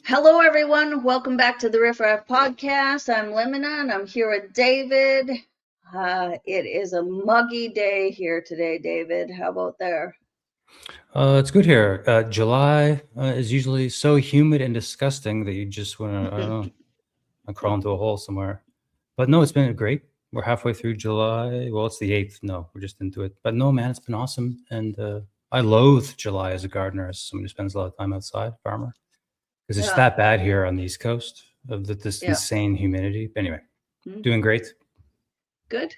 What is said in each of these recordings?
Hello, everyone. Welcome back to the Riff Raff podcast. I'm Limina, and I'm here with David. It is a muggy day here today, David. How about there? It's good here. July is usually so humid and disgusting that you just want to, I don't know, crawl into a hole somewhere. But no, it's been great. We're halfway through July. Well, it's the 8th. No, we're just into it. But no, man, it's been awesome. And I loathe July as a gardener, as somebody who spends a lot of time outside, farmer, because it's Yeah, that bad here on the East Coast of this yeah. insane humidity. But anyway, Hmm. doing great. Good.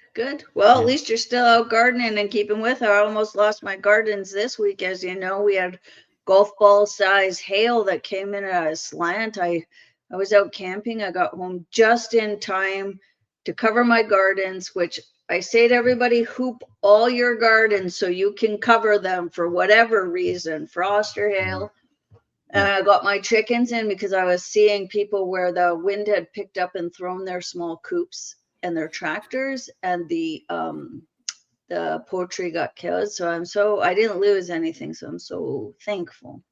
Well, at Yeah. least you're still out gardening and keeping with. I almost lost my gardens this week. As you know, we had golf ball size hail that came in at a slant. I was out camping. I got home just in time to cover my gardens, which I say to everybody, hoop all your gardens so you can cover them for whatever reason, frost or hail. And Yeah. I got my chickens in because I was seeing people where the wind had picked up and thrown their small coops and their tractors, and the poultry got killed. So I didn't lose anything. So I'm so thankful.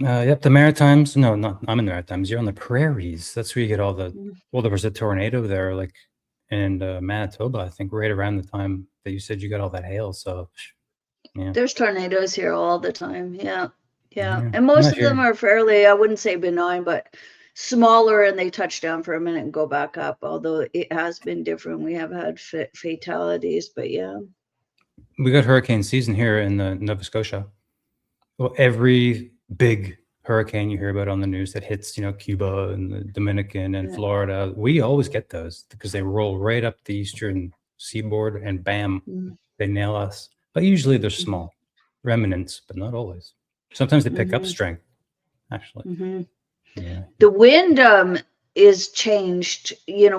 Yep, the Maritimes. No, not I'm in the Maritimes. You're on the prairies. That's where you get all the. Mm. Well, there was a tornado there, like in Manitoba, I think, right around the time that you said you got all that hail. So, yeah, There's tornadoes here all the time. Yeah. yeah, And most not of them here. are fairly, I wouldn't say benign, but smaller, and they touch down for a minute and go back up. Although it has been different. We have had fatalities, but yeah. We got hurricane season here in Nova Scotia. Well, every big hurricane you hear about on the news that hits, Cuba and the Dominican and Yeah. Florida, we always get those because they roll right up the eastern seaboard and bam, Mm. they nail us. But usually they're Mhm. small remnants, but not always. Sometimes they pick up Mhm. strength, actually. Mhm. Yeah. The wind is changed.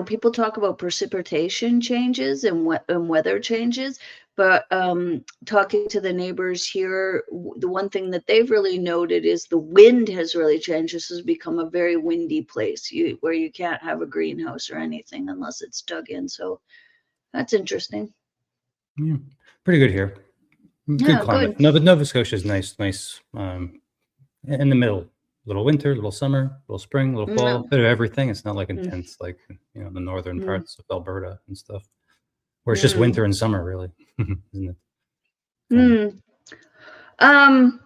People talk about precipitation changes and weather changes, but talking to the neighbors here, the one thing that they've really noted is the wind has really changed. This has become a very windy place where you can't have a greenhouse or anything unless it's dug in. So that's interesting. Yeah. Pretty good here. Good Yeah, climate. good. Nova Scotia is nice. In the middle. Little winter, little summer, little spring, little Yeah. fall, bit of everything. It's not like Mm, intense like the northern mm, parts of Alberta and stuff, where it's just mm, winter and summer, really, isn't it? Kind of. mm. Um,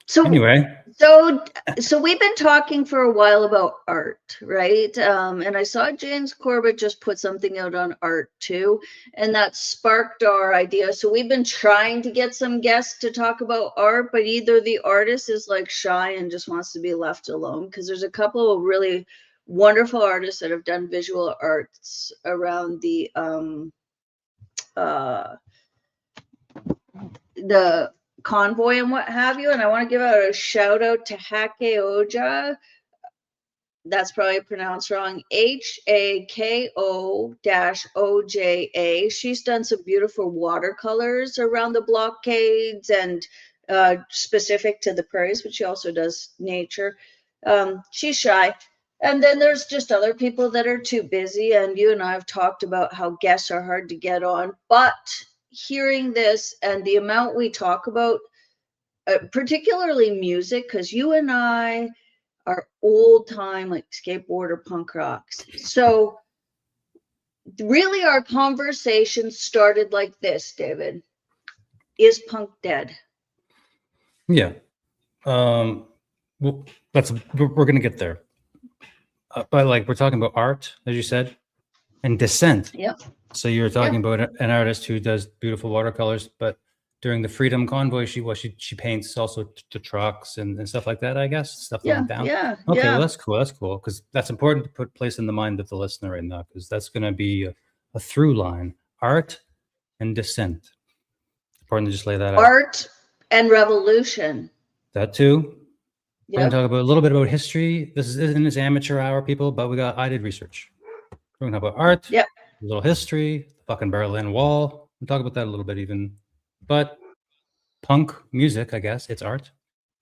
so Anyway, So, so we've been talking for a while about art, right? And I saw James Corbett just put something out on art too, and that sparked our idea. So we've been trying to get some guests to talk about art, but either the artist is like shy and just wants to be left alone, because there's a couple of really wonderful artists that have done visual arts around uh, the convoy and what have you. And I want to give out a shout out to Hake Oja. That's probably pronounced wrong. HAKO-OJA. She's done some beautiful watercolors around the blockades and specific to the prairies, but she also does nature. She's shy. And then there's just other people that are too busy. And you and I have talked about how guests are hard to get on. But hearing this and the amount we talk about, particularly music, because you and I are old time like skateboarder punk rocks. So really our conversation started like this, David. Is punk dead? yeah. Well, we're gonna get there. But like we're talking about art, as you said, and Dissent. Yep. So you're talking Yep. about an artist who does beautiful watercolors, but during the Freedom Convoy, she paints also the trucks and stuff like that. I guess stuff that went down. Okay, well Yeah. that's cool. That's cool because that's important to put place in the mind of the listener right now because that's going to be a through line: art and dissent. Important to just lay that out. Art and revolution. That too. We're going to Yep. talk about a little bit about history. This isn't this amateur hour, people, but I did research. We're going to talk about art, Yep. a little history, the fucking Berlin Wall. We'll talk about that a little bit even. But punk music, I guess, it's art,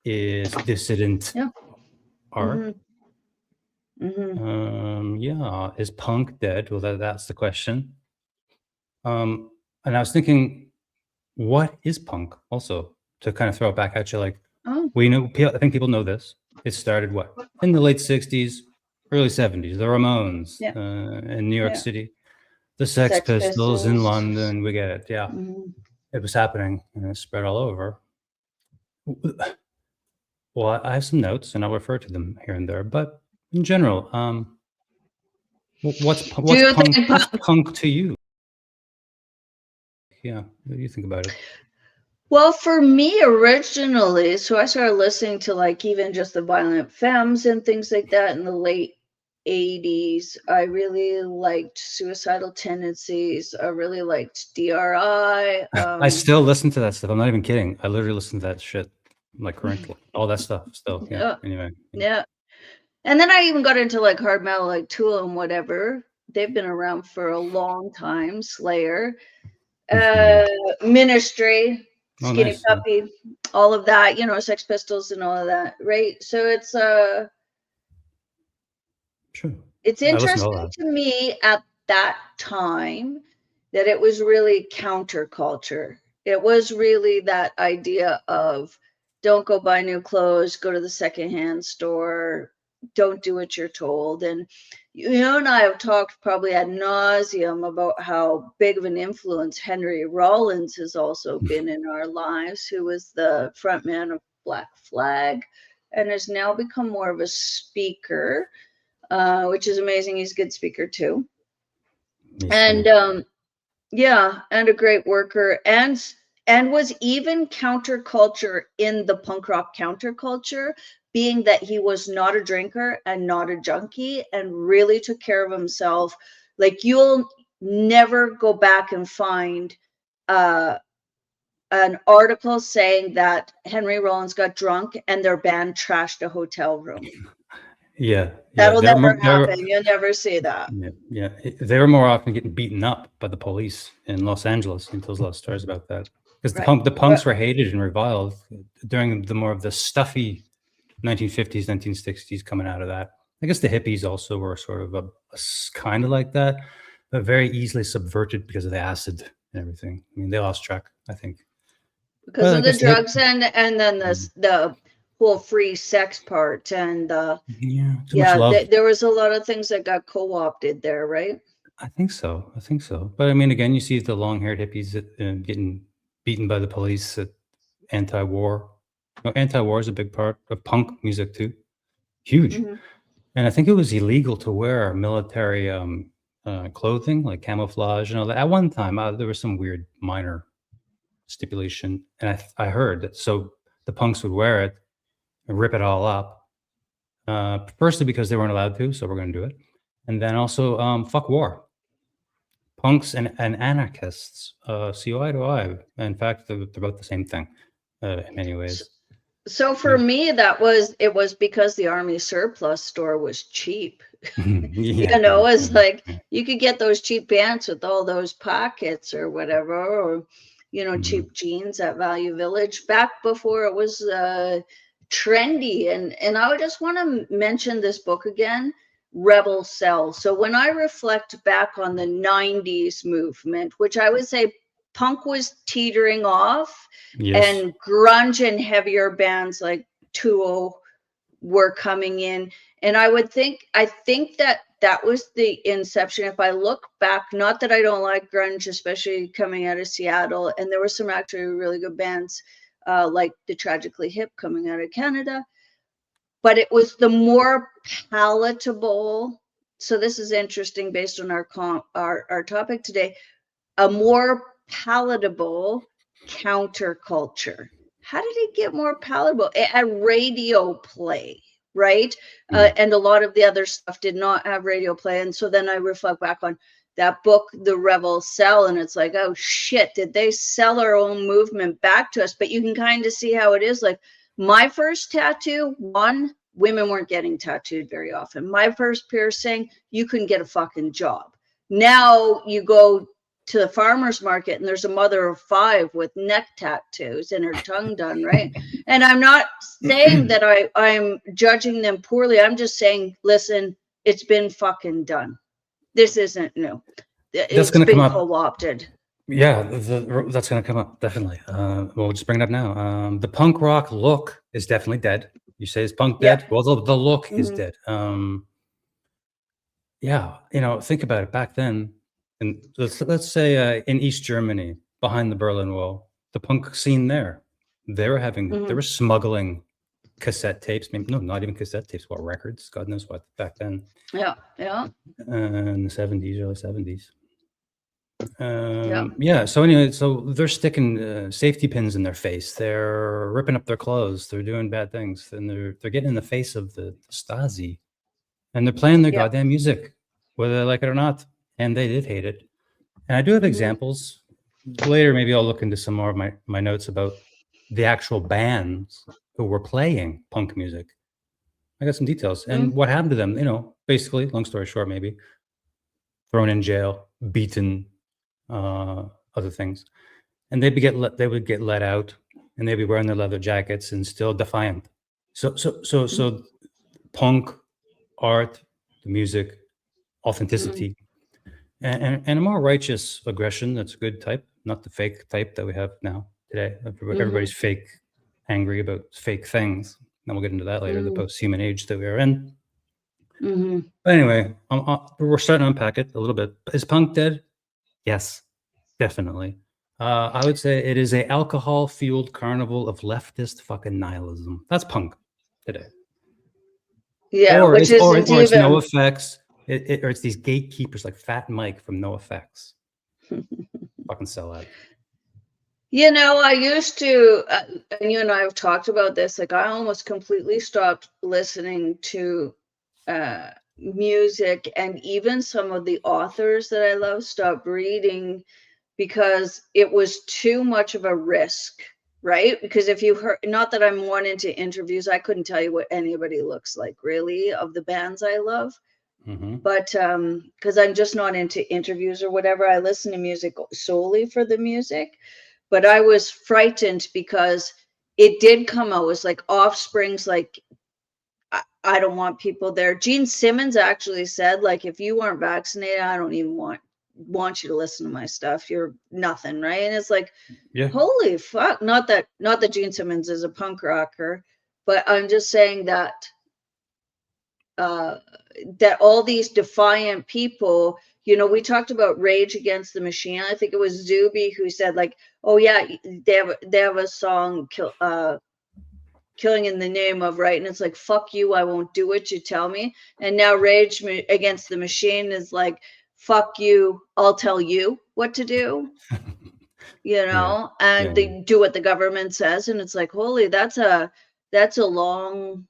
is dissident Yep. art. Mm-hmm. Yeah, is punk dead? Well, that's the question. And I was thinking, what is punk? Also, to kind of throw it back at you, like Oh. we know, I think people know this. It started what? In the late 60s, early 70s. The Ramones Yeah. in New York Yeah. City. The Sex Pistols in London. We get it. Yeah. Mm-hmm. It was happening and it spread all over. Well, I have some notes and I'll refer to them here and there. But in general, what's Do you punk? think What's punk to you? Yeah, what do you think about it? Well, for me originally, so I started listening to like even just the Violent Femmes and things like that in the late 80s. I really liked Suicidal Tendencies. I really liked DRI. I still listen to that stuff. I'm not even kidding. I literally listen to that shit like currently. All that stuff still. Yeah. Anyway. Yeah. And then I even got into like hard metal, like Tool and whatever. They've been around for a long time. Slayer. Ministry, Skinny nice. Puppy, all of that, you know, Sex Pistols and all of that, right? So it's sure. It's interesting to me at that time that it was really counterculture. It was really that idea of don't go buy new clothes, go to the secondhand store, don't do what you're told. And you and I have talked probably ad nauseum about how big of an influence Henry Rollins has also been in our lives, who was the frontman of Black Flag and has now become more of a speaker, which is amazing. He's a good speaker too. And yeah, and a great worker, and was even counterculture in the punk rock counterculture, being that he was not a drinker and not a junkie and really took care of himself. Like you'll never go back and find an article saying that Henry Rollins got drunk and their band trashed a hotel room. Yeah. That'll never happen. You'll never see that. Yeah. They were more often getting beaten up by the police in Los Angeles. He tells a lot of stories about that. Because the punks were hated and reviled during the more of the stuffy 1950s, 1960s coming out of that. I guess the hippies also were sort of a kind of like that, but very easily subverted because of the acid and everything. I mean, they lost track, I think. Because of the drugs and then the whole free sex part and there was a lot of things that got co-opted there, right? I think so. But I mean, again, you see the long-haired hippies getting beaten by the police at anti-war. Anti-war is a big part of punk music too. Huge. And I think it was illegal to wear military clothing, like camouflage and all that. At one time, there was some weird minor stipulation, and I heard that so the punks would wear it and rip it all up. Firstly, because they weren't allowed to, so we're going to do it. And then also, fuck war. Punks and anarchists see eye to eye. In fact, they're about the same thing in many ways. So for me, it was because the Army surplus store was cheap. You know, it's like you could get those cheap pants with all those pockets or whatever, or you know, cheap jeans at Value Village back before it was trendy. And I just want to mention this book again, Rebel Cell. So when I reflect back on the 90s movement, which I would say punk was teetering off, and grunge and heavier bands like Tool were coming in. And I think that was the inception. If I look back, not that I don't like grunge, especially coming out of Seattle, and there were some actually really good bands like the Tragically Hip coming out of Canada, but it was the more palatable. So this is interesting based on our topic today, a more palatable counterculture. How did it get more palatable? It had radio play, right? And a lot of the other stuff did not have radio play. And so then I reflect back on that book, The Rebel Cell, and it's like, oh shit, did they sell our own movement back to us? But you can kind of see how it is. Like my first tattoo, women weren't getting tattooed very often. My first piercing, you couldn't get a fucking job. Now you go to the farmer's market and there's a mother of 5 with neck tattoos and her tongue done, right? And I'm not saying that I'm judging them poorly. I'm just saying, listen, it's been fucking done. This isn't new. It's been co-opted. Yeah, that's going to come up, definitely. We'll just bring it up now. The punk rock look is definitely dead. You say, is punk Yep. dead? Well, the look is Mhm. dead. Yeah, you know, think about it. Back then, and let's say in East Germany, behind the Berlin Wall, the punk scene there, they were Mhm. smuggling cassette tapes. Maybe no, not even cassette tapes. What records? God knows what back then Yeah. Yeah. in the 70s, early 70s. Yeah. Yeah. So anyway, so they're sticking safety pins in their face. They're ripping up their clothes. They're doing bad things, and they're getting in the face of the Stasi, and they're playing their Yeah. goddamn music, whether they like it or not. And they did hate it. And I do have Mhm. examples later. Maybe I'll look into some more of my notes about the actual bands who were playing punk music. I got some details and Mhm. what happened to them. You know, basically, long story short, maybe thrown in jail, beaten, uh, other things, and they would get let out, and they'd be wearing their leather jackets and still defiant. Mhm. So punk art, the music, Mhm. authenticity, and a more righteous aggression. That's a good type, not the fake type that we have now today. Mhm. Everybody's fake, angry about fake things. And we'll get into that later. The Mhm. post-human age that we are in. Mhm. But anyway, we're starting to unpack it a little bit. Is punk dead? Yes, definitely. I would say it is a alcohol-fueled carnival of leftist fucking nihilism. That's punk today. Yeah, Or which it's isn't no even. effects. Or it's these gatekeepers like Fat Mike from No Effects. Fucking sell out. I used to, and you and I have talked about this. Like, I almost completely stopped listening to music, and even some of the authors that I love stopped reading because it was too much of a risk, right? Because if you heard, not that I'm one into interviews, I couldn't tell you what anybody looks like really of the bands I love. Mm-hmm. But because I'm just not into interviews or whatever, I listen to music solely for the music. But I was frightened because it did come out. It was like Offspring's like, I don't want people there. Gene Simmons actually said, like, if you aren't vaccinated, I don't even want you to listen to my stuff. You're nothing, right? And it's like, Yeah. holy fuck. Not that Gene Simmons is a punk rocker, but I'm just saying uh that all these defiant people, we talked about Rage Against the Machine. I think it was Zuby who said, like, oh yeah, they have a song, killing in the name of, right? And it's like, fuck you, I won't do what you tell me. And now Rage Against the Machine is like, fuck you, I'll tell you what to do, Yeah. and Yeah. they do what the government says. And it's like, holy, that's a long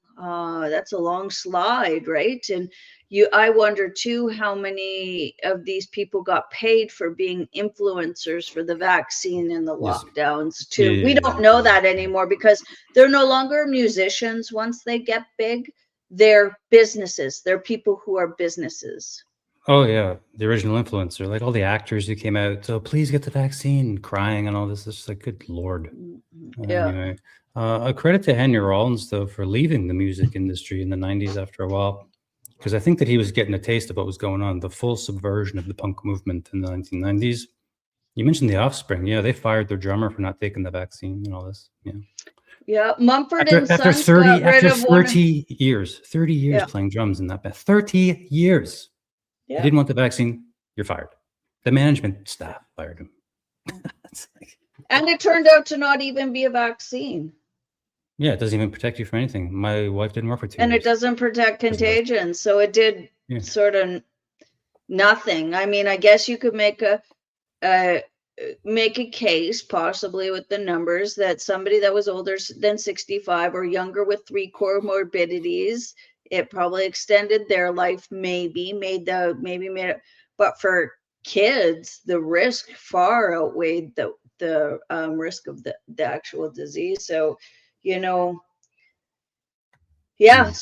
slide, right? And I wonder too how many of these people got paid for being influencers for the vaccine and the Yes. lockdowns too. We Yeah. don't know that anymore because they're no longer musicians. Once they get big, they're businesses. They're people who are businesses. Oh yeah, the original influencer, like all the actors who came out. So please get the vaccine, crying and all this. It's like, good lord. Yeah. Anyway, a credit to Henry Rollins though for leaving the music industry in the '90s after a while, because I think that he was getting a taste of what was going on, the full subversion of the punk movement in the 1990s. You mentioned the Offspring. Yeah, they fired their drummer for not taking the vaccine and all this. Yeah. Yeah. Mumford and After Sons got 30 rid of one. 30 years Yeah. playing drums in that band. 30 years. He Yeah. didn't want the vaccine, you're fired. The management staff fired him. It's like, And it turned out to not even be a vaccine. yeah, it doesn't even protect you for anything. My wife didn't work for 2 And it years doesn't protect because of those. contagion. So it did Yeah. sort of nothing. I mean, I guess you could uh, make a case, possibly with the numbers, that somebody that was older than 65 or younger with 3 comorbidities, it probably extended their life, maybe made it. But for kids, the risk far outweighed the risk of the actual disease. So, you know, yeah. Mm.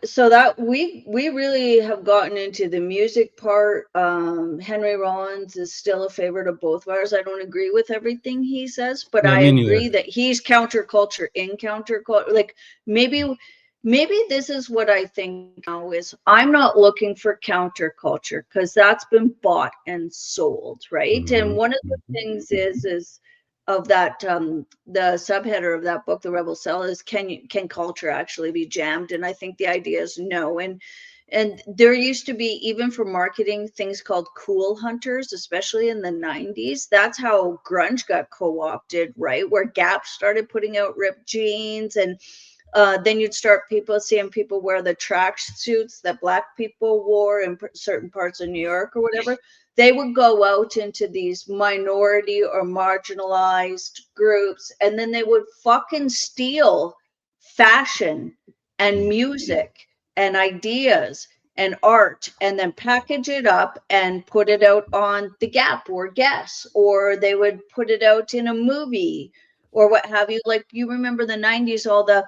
So that we really have gotten into the music part. Henry Rollins is still a favorite of both of ours. I don't agree with everything he says, but Yeah, I me agree neither. that he's counterculture in counterculture. Like, maybe this is what I think now is, I'm not looking for counterculture because that's been bought and sold, right? And Mhm, one of the mhm. things is of that, the subheader of that book, The Rebel Cell, is can culture actually be jammed? And I think the idea is no. And there used to be, even for marketing, things called cool hunters, especially in the 90s. That's how grunge got co-opted, right? Where Gap started putting out ripped jeans, and then you'd start seeing people wear the track suits that black people wore in certain parts of New York or whatever. They would go out into these minority or marginalized groups, and then they would fucking steal fashion and music and ideas and art, and then package it up and put it out on the Gap or Guess, or they would put it out in a movie or what have you. Like, you remember the 90s, all the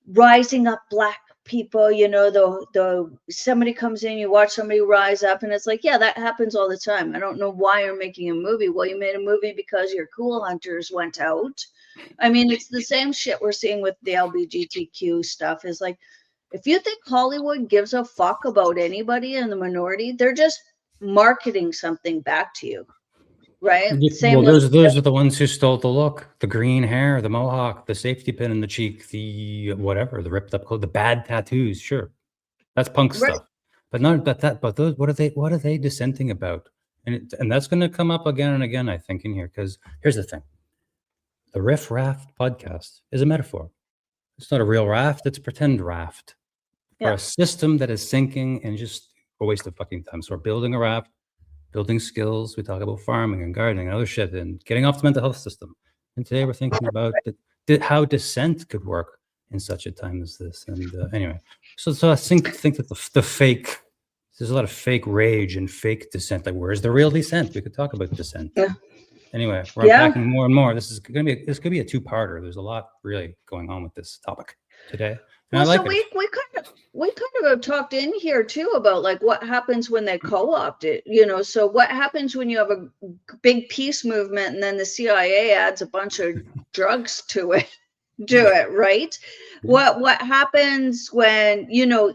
rising up black people, the somebody comes in, you watch somebody rise up, and it's like, yeah, that happens all the time. I don't know why you're making a movie. Well, you made a movie because your cool hunters went out. I mean, it's the same shit we're seeing with the LGBTQ stuff. Is like, if you think Hollywood gives a fuck about anybody in the minority, they're just marketing something back to you, right? Same Well, with those are the ones who stole the look, the green hair, the mohawk, the safety pin in the cheek, the whatever, the ripped up clothes, the bad tattoos. Sure, that's punk right. stuff. But not that. But those, what are they dissenting about? And that's going to come up again and again, I think, in here, because here's the thing: the Riff Raft podcast is a metaphor. It's not a real raft; it's a pretend raft for a system that is sinking and just a waste of fucking time. So we're building a raft, building skills. We talk about farming and gardening and other shit and getting off the mental health system. And today we're thinking about how dissent could work in such a time as this. And anyway, so I think that the fake, there's a lot of fake rage and fake dissent. Like, where's the real dissent? We could talk about dissent. Yeah. Anyway, we're unpacking more and more. This could be a two-parter. There's a lot really going on with this topic today. And well, so we kind of talked in here too about like what happens when they co-opt it, so what happens when you have a big peace movement and then the CIA adds a bunch of drugs to it, right? What happens when,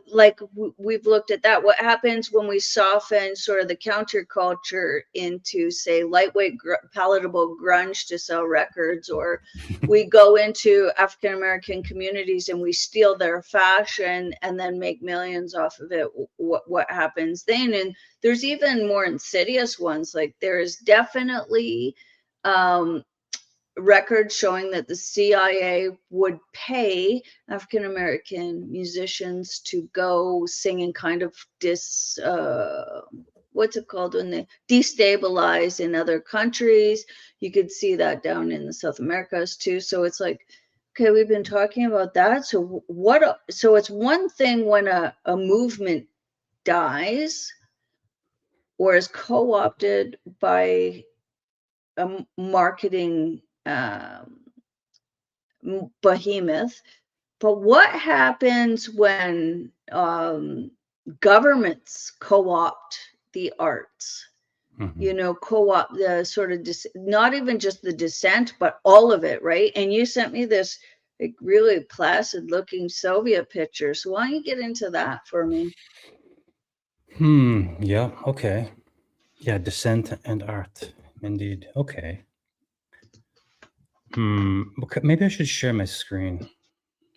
like we've looked at that, what happens when we soften sort of the counterculture into, say, lightweight palatable grunge to sell records, or we go into African American communities and we steal their fashion and then make millions off of it? What happens then? And there's even more insidious ones. Like, there is definitely records showing that the CIA would pay African American musicians to go sing in kind of what's it called, when they destabilize in other countries. You could see that down in the South Americas too. So it's like, okay, we've been talking about that. So so it's one thing when a movement dies or is co-opted by a marketing behemoth. But what happens when governments co-opt the arts? Co-opt the sort of not even just the dissent, but all of it, right? And you sent me this like really placid looking Soviet picture. So why don't you get into that for me? Yeah. Okay. Yeah. Dissent and art. Indeed. Okay. Okay, maybe I should share my screen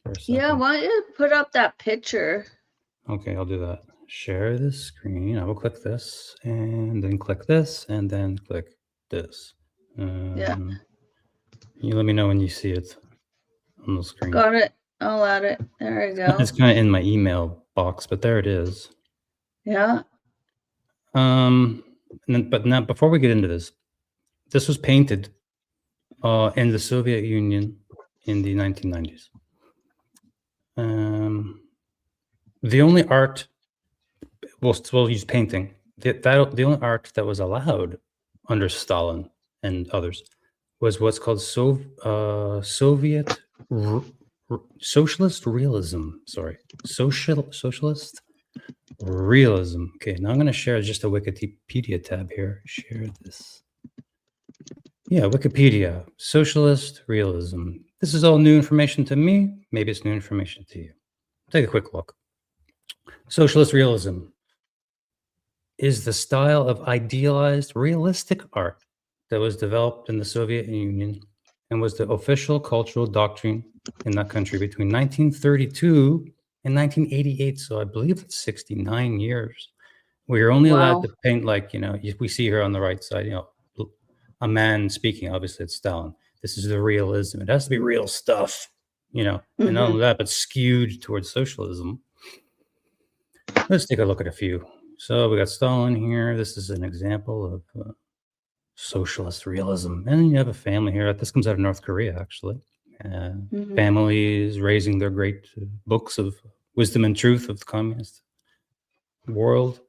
for a second. Yeah, why don't you put up that picture? Okay, I'll do that. Share the screen. I will click this and then click this and then click this. Yeah. You let me know when you see it on the screen. Got it. I'll add it. There you go. It's kind of in my email box, but there it is. Yeah. But now, before we get into this was painted in the Soviet Union in the 1990s. The only art, we'll use painting. The only art that was allowed under Stalin and others was what's called Soviet socialist realism. Sorry, socialist realism. Okay, now I'm going to share just a Wikipedia tab here. Share this. Yeah, Wikipedia, socialist realism. This is all new information to me. Maybe it's new information to you. Take a quick look. Socialist realism is the style of idealized, realistic art that was developed in the Soviet Union and was the official cultural doctrine in that country between 1932 and 1988. So I believe it's 69 years. We are only allowed Wow. to paint, like, we see here on the right side, a man speaking. Obviously, it's Stalin. This is the realism. It has to be real stuff, and not only that, but skewed towards socialism. Let's take a look at a few. So we got Stalin here. This is an example of socialist realism. And you have a family here. This comes out of North Korea, actually. Families raising their great books of wisdom and truth of the communist world.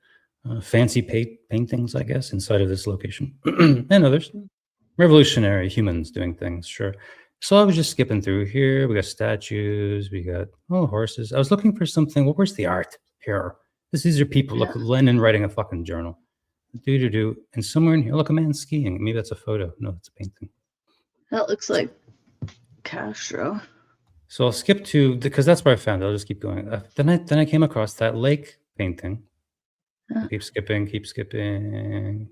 Fancy paintings, I guess, inside of this location. And others. Revolutionary humans doing things, sure. So I was just skipping through here. We got statues. We got horses. I was looking for something. Well, where's the art here? These are people. Look, Lenin writing a fucking journal. And somewhere in here, look, a man skiing. Maybe that's a photo. No, that's a painting. That looks like Castro. So I'll skip to, because that's where I found it. I'll just keep going. Then I came across that lake painting. Keep skipping.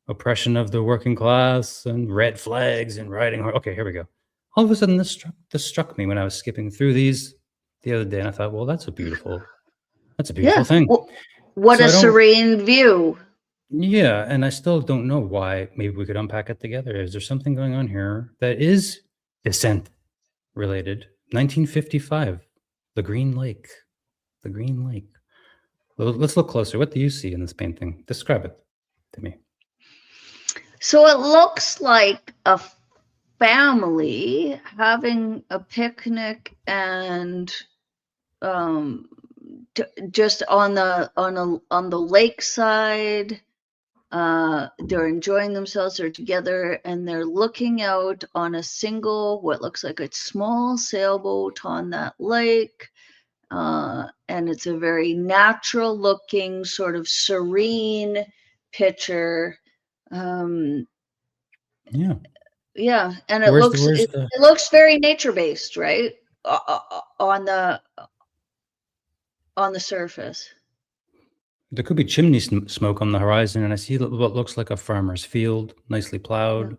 Oppression of the working class and red flags and riding. Okay, here we go. All of a sudden, this struck me when I was skipping through these the other day, and I thought, well, that's a beautiful thing. Well, what a serene view. Yeah, and I still don't know why. Maybe we could unpack it together. Is there something going on here that is Dissent related? 1955, the Green Lake. The Green Lake. Let's look closer. What do you see in this painting? Describe it to me. So it looks like a family having a picnic and just on the lakeside. They're enjoying themselves. They're together and they're looking out on a single, what looks like a small sailboat on that lake. And it's a very natural looking, sort of serene picture. Yeah, and it looks very nature based, right? On the surface. There could be chimney smoke on the horizon, and I see what looks like a farmer's field, nicely plowed.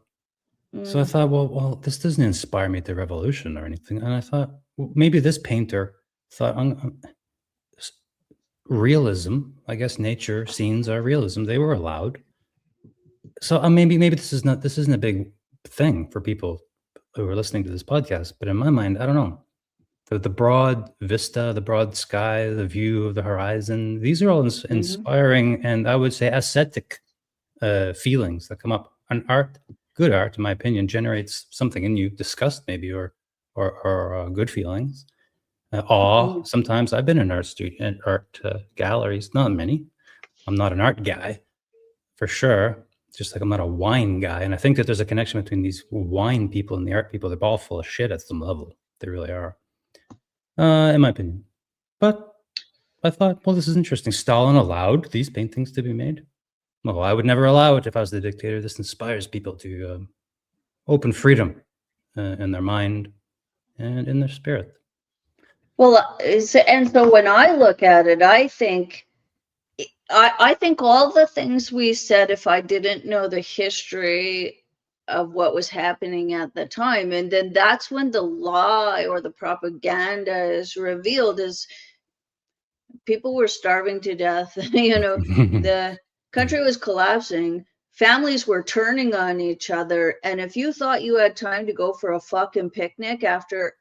So I thought, well, this doesn't inspire me to revolution or anything. And I thought, well, maybe this painter thought, realism. I guess nature scenes are realism. They were allowed. So maybe this isn't a big thing for people who are listening to this podcast. But in my mind, I don't know. The broad vista, the broad sky, the view of the horizon, these are all inspiring and I would say ascetic feelings that come up. And good art, in my opinion, generates something in you, disgust maybe, or good feelings. Awe. Sometimes I've been in art galleries, not many. I'm not an art guy, for sure. Just like I'm not a wine guy. And I think that there's a connection between these wine people and the art people. They're all full of shit at some level. They really are. In my opinion. But I thought, well, this is interesting. Stalin allowed these paintings to be made. Well, I would never allow it if I was the dictator. This inspires people to open freedom in their mind and in their spirit. Well, and so when I look at it, I think all the things we said, if I didn't know the history of what was happening at the time, and then that's when the lie or the propaganda is revealed, is people were starving to death. The country was collapsing, families were turning on each other, and if you thought you had time to go for a fucking picnic after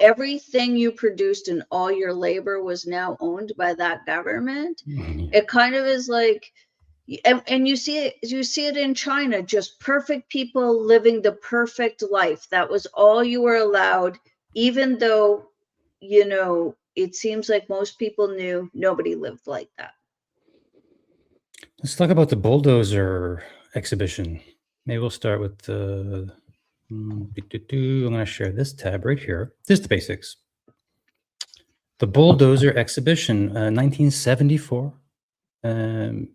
everything you produced and all your labor was now owned by that government, it kind of is like, and you see it in China, just perfect people living the perfect life. That was all you were allowed, even though, it seems like most people knew nobody lived like that. Let's talk about the bulldozer exhibition. Maybe we'll start with the... I'm going to share this tab right here. Just the basics. The bulldozer exhibition, 1974.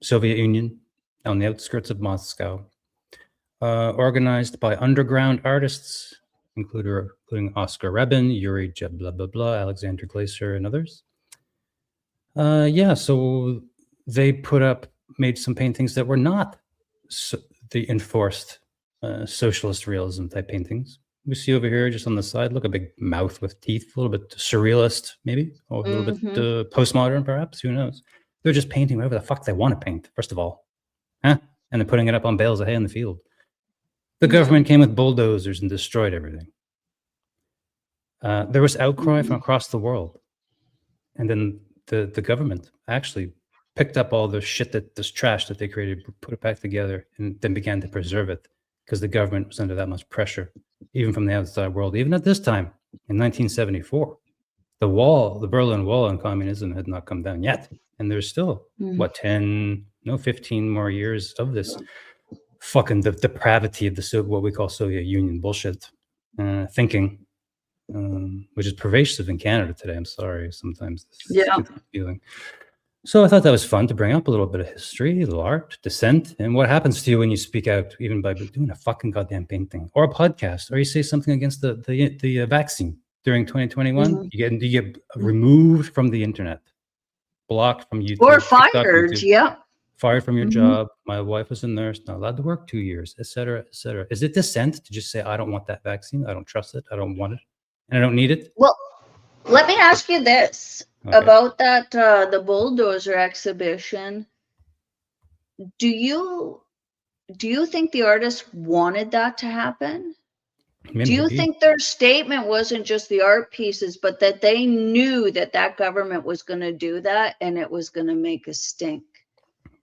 Soviet Union, on the outskirts of Moscow, organized by underground artists, including Oscar Rebin, Yuri blah blah blah, Alexander Glaser, and others. So they made some paintings that were not the enforced socialist realism type paintings. We see over here, just on the side, look, a big mouth with teeth, a little bit surrealist, maybe, or a little bit postmodern, perhaps. Who knows? They're just painting whatever the fuck they want to paint, first of all. Huh? And then putting it up on bales of hay in the field. The government came with bulldozers and destroyed everything. There was outcry from across the world. And then the government actually picked up all the shit, this trash that they created, put it back together, and then began to preserve it because the government was under that much pressure, even from the outside world. Even at this time, in 1974, the Berlin Wall on communism had not come down yet. And there's still, 15 more years of this fucking depravity of what we call Soviet Union bullshit thinking, which is pervasive in Canada today. I'm sorry, sometimes this feeling. So I thought that was fun to bring up a little bit of history, a little art, dissent, and what happens to you when you speak out, even by doing a fucking goddamn painting or a podcast, or you say something against the vaccine during 2021. You get removed from the internet, blocked from YouTube, or TikTok, fired. YouTube, fired from your job. My wife was a nurse, not allowed to work 2 years, etc., etc. Is it dissent to just say, I don't want that vaccine, I don't trust it, I don't want it, and I don't need it? Well, let me ask you this about that the bulldozer exhibition. Do you think the artist wanted that to happen? Maybe. Do you think their statement wasn't just the art pieces, but that they knew that government was going to do that and it was going to make a stink?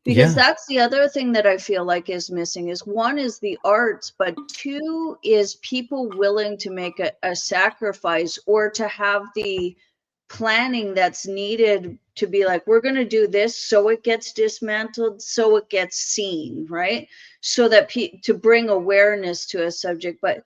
Because that's the other thing that I feel like is missing is, one is the arts, but two is people willing to make a sacrifice or to have the planning that's needed to be like, we're going to do this so it gets dismantled, so it gets seen, right? So that to bring awareness to a subject. But,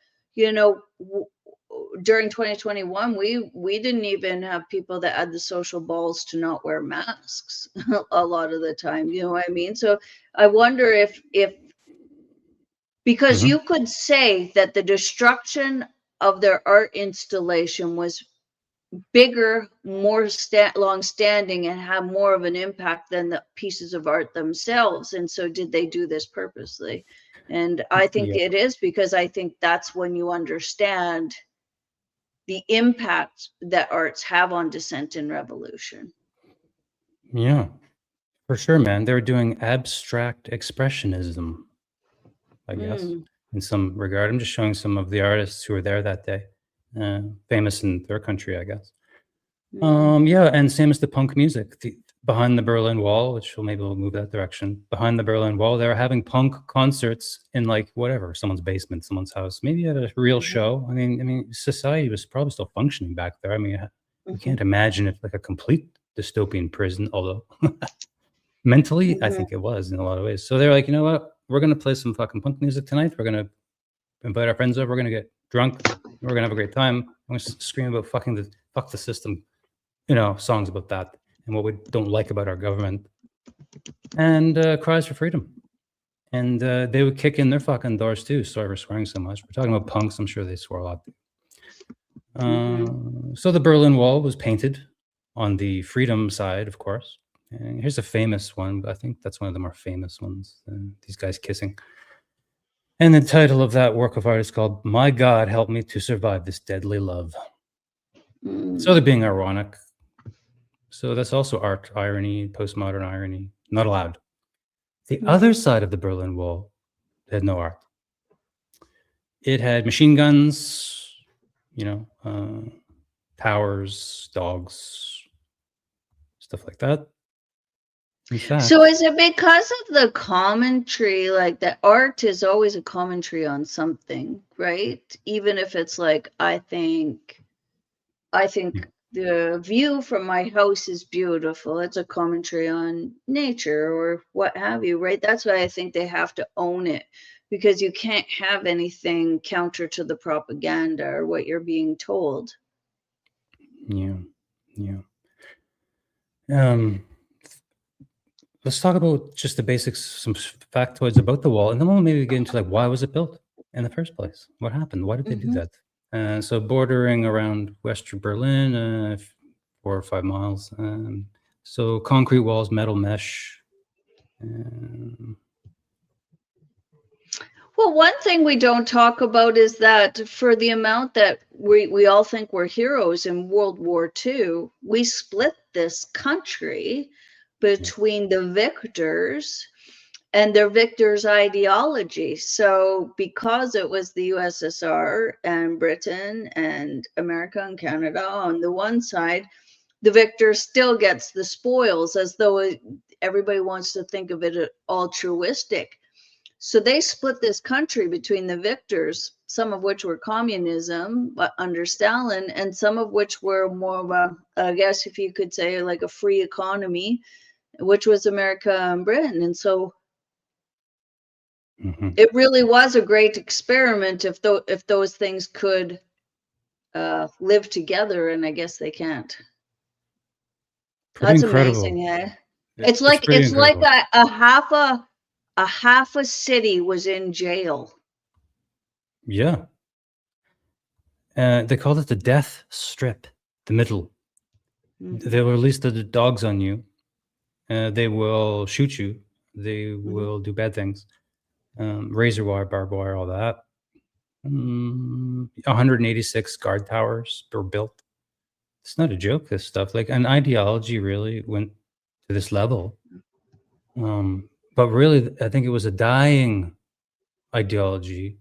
during 2021, we didn't even have people that had the social balls to not wear masks a lot of the time. You know what I mean? So I wonder if because you could say that the destruction of their art installation was bigger, more long-standing, and have more of an impact than the pieces of art themselves. And so did they do this purposely? And I think it is, because I think that's when you understand the impact that arts have on dissent and revolution. Yeah, for sure, man. They're doing abstract expressionism, I guess, in some regard. I'm just showing some of the artists who were there that day, famous in their country, I guess. And same as the punk music. Behind the Berlin Wall, which maybe we'll move that direction. Behind the Berlin Wall, they were having punk concerts in someone's basement, someone's house, maybe at a real show. I mean, society was probably still functioning back there. I mean, you can't imagine it like a complete dystopian prison, although mentally, I think it was in a lot of ways. So they're like, you know what? We're going to play some fucking punk music tonight. We're going to invite our friends over. We're going to get drunk. We're going to have a great time. I'm going to scream about fuck the system, songs about that and what we don't like about our government, and cries for freedom. And they would kick in their fucking doors too. Sorry for swearing so much. We're talking about punks. I'm sure they swear a lot. So the Berlin Wall was painted on the freedom side, of course. And here's a famous one, but I think that's one of the more famous ones. These guys kissing. And the title of that work of art is called "My God, Help Me to Survive This Deadly Love." So they're being ironic. So that's also art irony, postmodern irony, not allowed. The other side of the Berlin Wall had no art. It had machine guns, towers, dogs, stuff like that. So is it because of the commentary, like that art is always a commentary on something, right? Even if it's like, I think the view from my house is beautiful. It's a commentary on nature or what have you, right? That's why I think they have to own it, because you can't have anything counter to the propaganda or what you're being told. Yeah. Let's talk about just the basics, some factoids about the wall, and then we'll maybe get into why was it built in the first place? What happened? Why did they do that? So bordering around West Berlin, 4 or 5 miles. So concrete walls, metal mesh. Well, one thing we don't talk about is that for the amount that we all think we're heroes in World War II, we split this country between the victors and their victors' ideology. So because it was the USSR and Britain and America and Canada on the one side, the victor still gets the spoils, as though everybody wants to think of it altruistic. So they split this country between the victors, some of which were communism under Stalin, and some of which were more of a, I guess if you could say, like a free economy, which was America and Britain. And so it really was a great experiment if those things could live together, and I guess they can't. Pretty That's incredible. amazing, eh? It's pretty Like incredible. a half a city was in jail. Yeah. They called it the death strip, the middle. They will release the dogs on you. They will shoot you. They will do bad things. Razor wire, barbed wire, all that. 186 guard towers were built. It's not a joke, this stuff. Like, an ideology really went to this level. But really, I think it was a dying ideology,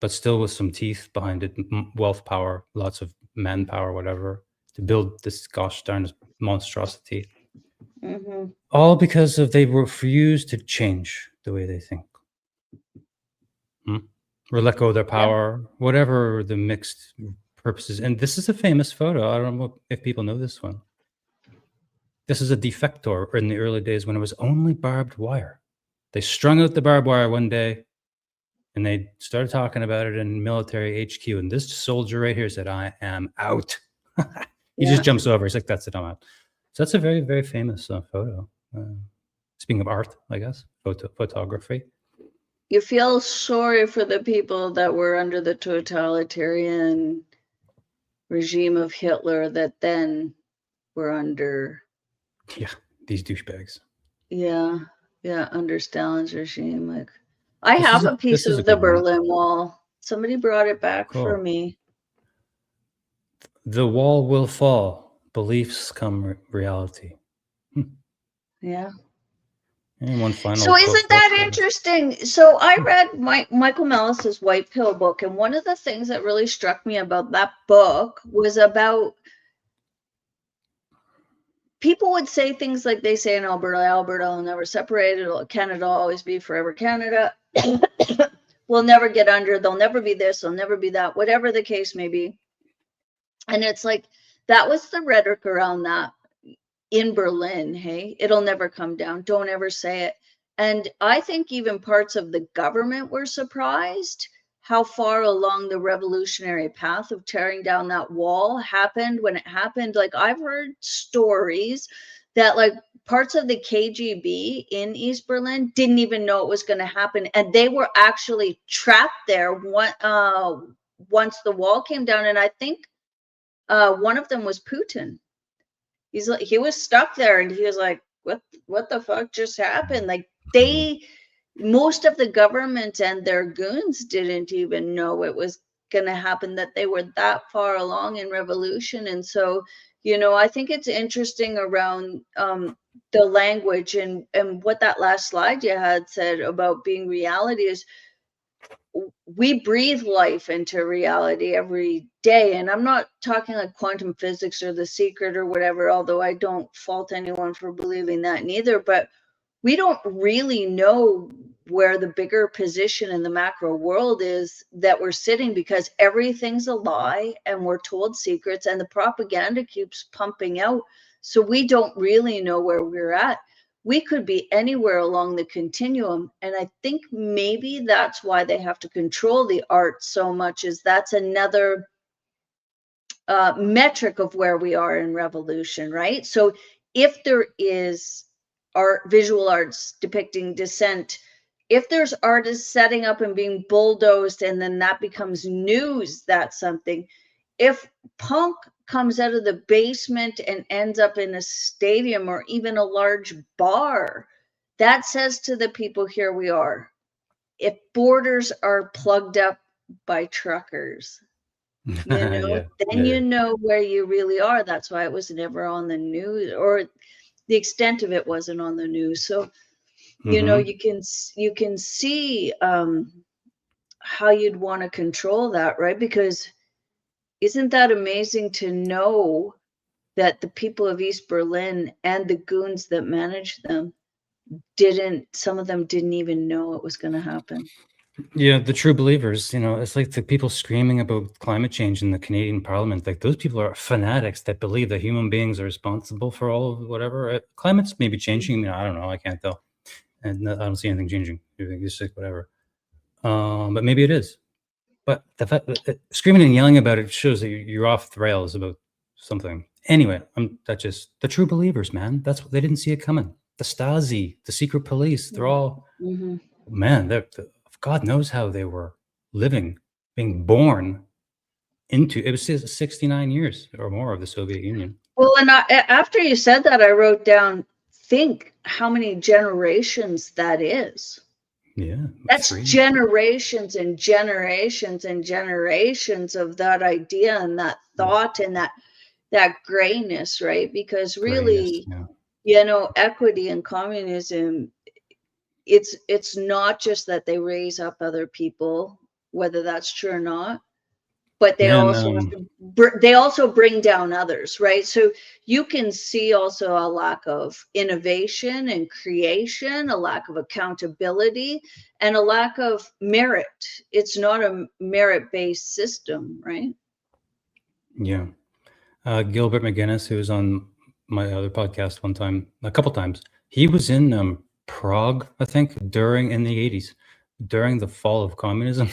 but still with some teeth behind it, wealth, power, lots of manpower, whatever, to build this gosh darn monstrosity. All because they refused to change the way they think. Or let go of their power, whatever the mixed purposes. And this is a famous photo. I don't know if people know this one. This is a defector in the early days when it was only barbed wire. They strung out the barbed wire one day, and they started talking about it in military HQ. And this soldier right here said, "I am out." He just jumps over. He's like, "That's it, I'm out." So that's a very, very famous photo. Speaking of art, I guess, photography. You feel sorry for the people that were under the totalitarian regime of Hitler that then were under. Yeah, these douchebags. Yeah, under Stalin's regime. Like, I have a piece of the Berlin Wall. Somebody brought it back for me. The wall will fall. Beliefs come reality. Yeah. And one final. So isn't that interesting? So I read Michael Mellis's White Pill book, and one of the things that really struck me about that book was about people would say things like they say in Alberta will never separate, Canada will always be forever Canada. We'll never get under, they'll never be this, they'll never be that, whatever the case may be. And it's like, that was the rhetoric around that in Berlin, hey? It'll never come down, don't ever say it. And I think even parts of the government were surprised how far along the revolutionary path of tearing down that wall happened when it happened. Like, I've heard stories that like parts of the KGB in East Berlin didn't even know it was going to happen, and they were actually trapped there once the wall came down. And I think one of them was Putin. He was stuck there, and he was like, what the fuck just happened? Like, most of the government and their goons didn't even know it was going to happen, that they were that far along in revolution. And so, I think it's interesting around the language and what that last slide you had said about being reality is, we breathe life into reality every day. And I'm not talking like quantum physics or The Secret or whatever, although I don't fault anyone for believing that neither. But we don't really know where the bigger position in the macro world is that we're sitting, because everything's a lie and we're told secrets and the propaganda keeps pumping out. So we don't really know where we're at. We could be anywhere along the continuum. And I think maybe that's why they have to control the art so much, is that's another metric of where we are in revolution, right? So if there is art, visual arts depicting dissent, if there's artists setting up and being bulldozed and then that becomes news, that's something. If punk comes out of the basement and ends up in a stadium or even a large bar, that says to the people, here we are. if borders are plugged up by truckers, Yeah, then yeah. you know where you really are. That's why it was never on the news, or the extent of it wasn't on the news. So, Hmm. you can see how you'd want to control that, right? Because isn't that amazing to know that the people of East Berlin and the goons that managed them some of them didn't even know it was going to happen. Yeah, the true believers, it's like the people screaming about climate change in the Canadian Parliament. Like those people are fanatics that believe that human beings are responsible for all of whatever. Climate's maybe changing. I don't know. I can't tell, and I don't see anything changing. It's just like whatever. But maybe it is. But the fact that screaming and yelling about it shows that you're off the rails about something. Anyway, that's just the true believers, man. That's what they didn't see it coming. The Stasi, the secret police, they're all Mm-hmm. man. God knows how they were living, being born into it was 69 years or more of the Soviet Union. Well, and after you said that, I wrote down, think how many generations that is. Yeah, That's 3. generations and generations and generations of that idea and that Yeah, thought and that grayness, right? Because grayness. really, Yeah, equity and communism, it's not just that they raise up other people, whether that's true or not, but man. they also bring down others, right? So you can see also a lack of innovation and creation, a lack of accountability, and a lack of merit. It's not a merit-based system, right? Yeah, Gilbert McGinnis, who was on my other podcast one time, a couple times. He was in Prague, I think, during in the 80s, during the fall of communism.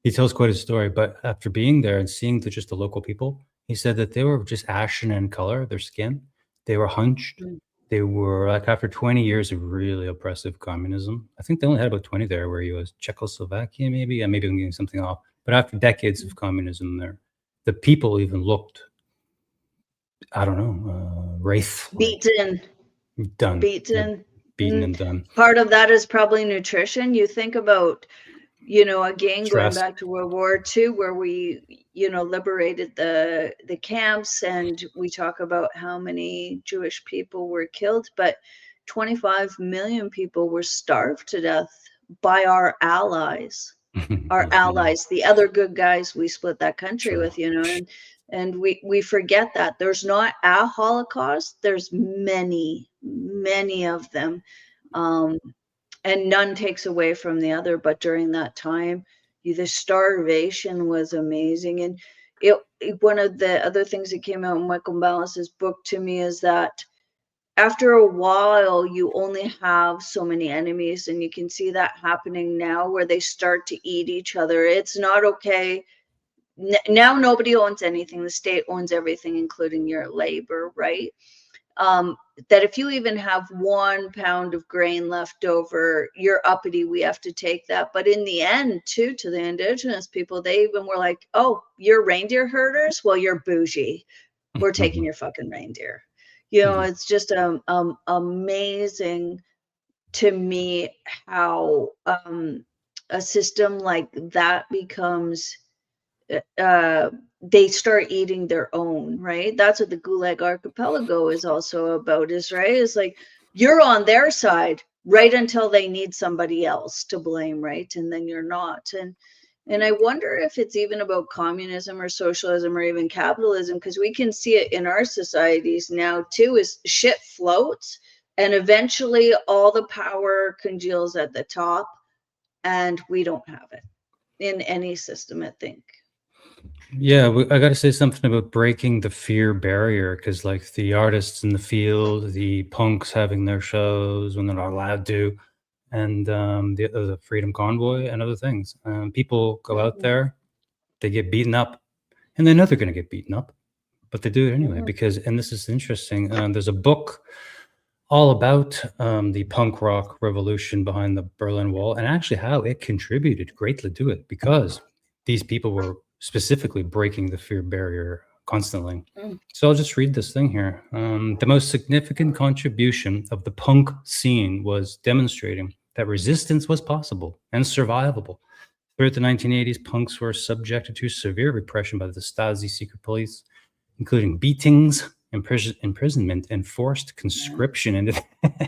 He tells quite a story, but after being there and seeing just the local people, he said that they were just ashen in color, their skin. They were hunched. Mm. They were like after 20 years of really oppressive communism. I think they only had about 20 there where he was Czechoslovakia, maybe. Yeah, maybe I'm getting something off. But after decades of communism there, the people even looked, I don't know, wraith like Beaten, done. Yep. beaten. Beaten Mm. and done. Part of that is probably nutrition. You think about, again, going Stress. back to World War II, where we, liberated the camps, and we talk about how many Jewish people were killed, but 25 million people were starved to death by our Yeah, allies, the other good guys we split that country true. with, and we forget that there's not a Holocaust, there's many, many of them. Um, and none takes away from the other, but during that time, the starvation was amazing. And one of the other things that came out in Michael Malice's book to me is that after a while you only have so many enemies, and you can see that happening now where they start to eat each other. It's not okay. Now nobody owns anything. The state owns everything, including your labor, right? um, that if you even have 1 pound of grain left over, you're uppity, we have to take that. But in the end, too, to the indigenous people, they even were like, oh, you're reindeer herders? Well, you're bougie. We're taking your fucking reindeer. Yeah. It's just amazing to me how a system like that becomes they start eating their own, right? That's what the Gulag Archipelago is also about, is right? It's like you're on their side right until they need somebody else to blame, right? And then you're not. And I wonder if it's even about communism or socialism or even capitalism, because we can see it in our societies now too, is shit floats and eventually all the power congeals at the top, and we don't have it in any system, I think. Yeah, I got to say something about breaking the fear barrier because, like, the artists in the field, the punks having their shows when they're not allowed to, and the Freedom Convoy and other things. People go out Mhm. there, they get beaten up, and they know they're going to get beaten up, but they do it anyway Mhm. because, and this is interesting. There's a book all about the punk rock revolution behind the Berlin Wall and actually how it contributed greatly to it because these people were specifically breaking the fear barrier constantly. Mm. So I'll just read this thing here. The most significant contribution of the punk scene was demonstrating that resistance was possible and survivable. Throughout the 1980s, punks were subjected to severe repression by the Stasi secret police, including beatings, imprisonment, and forced conscription into,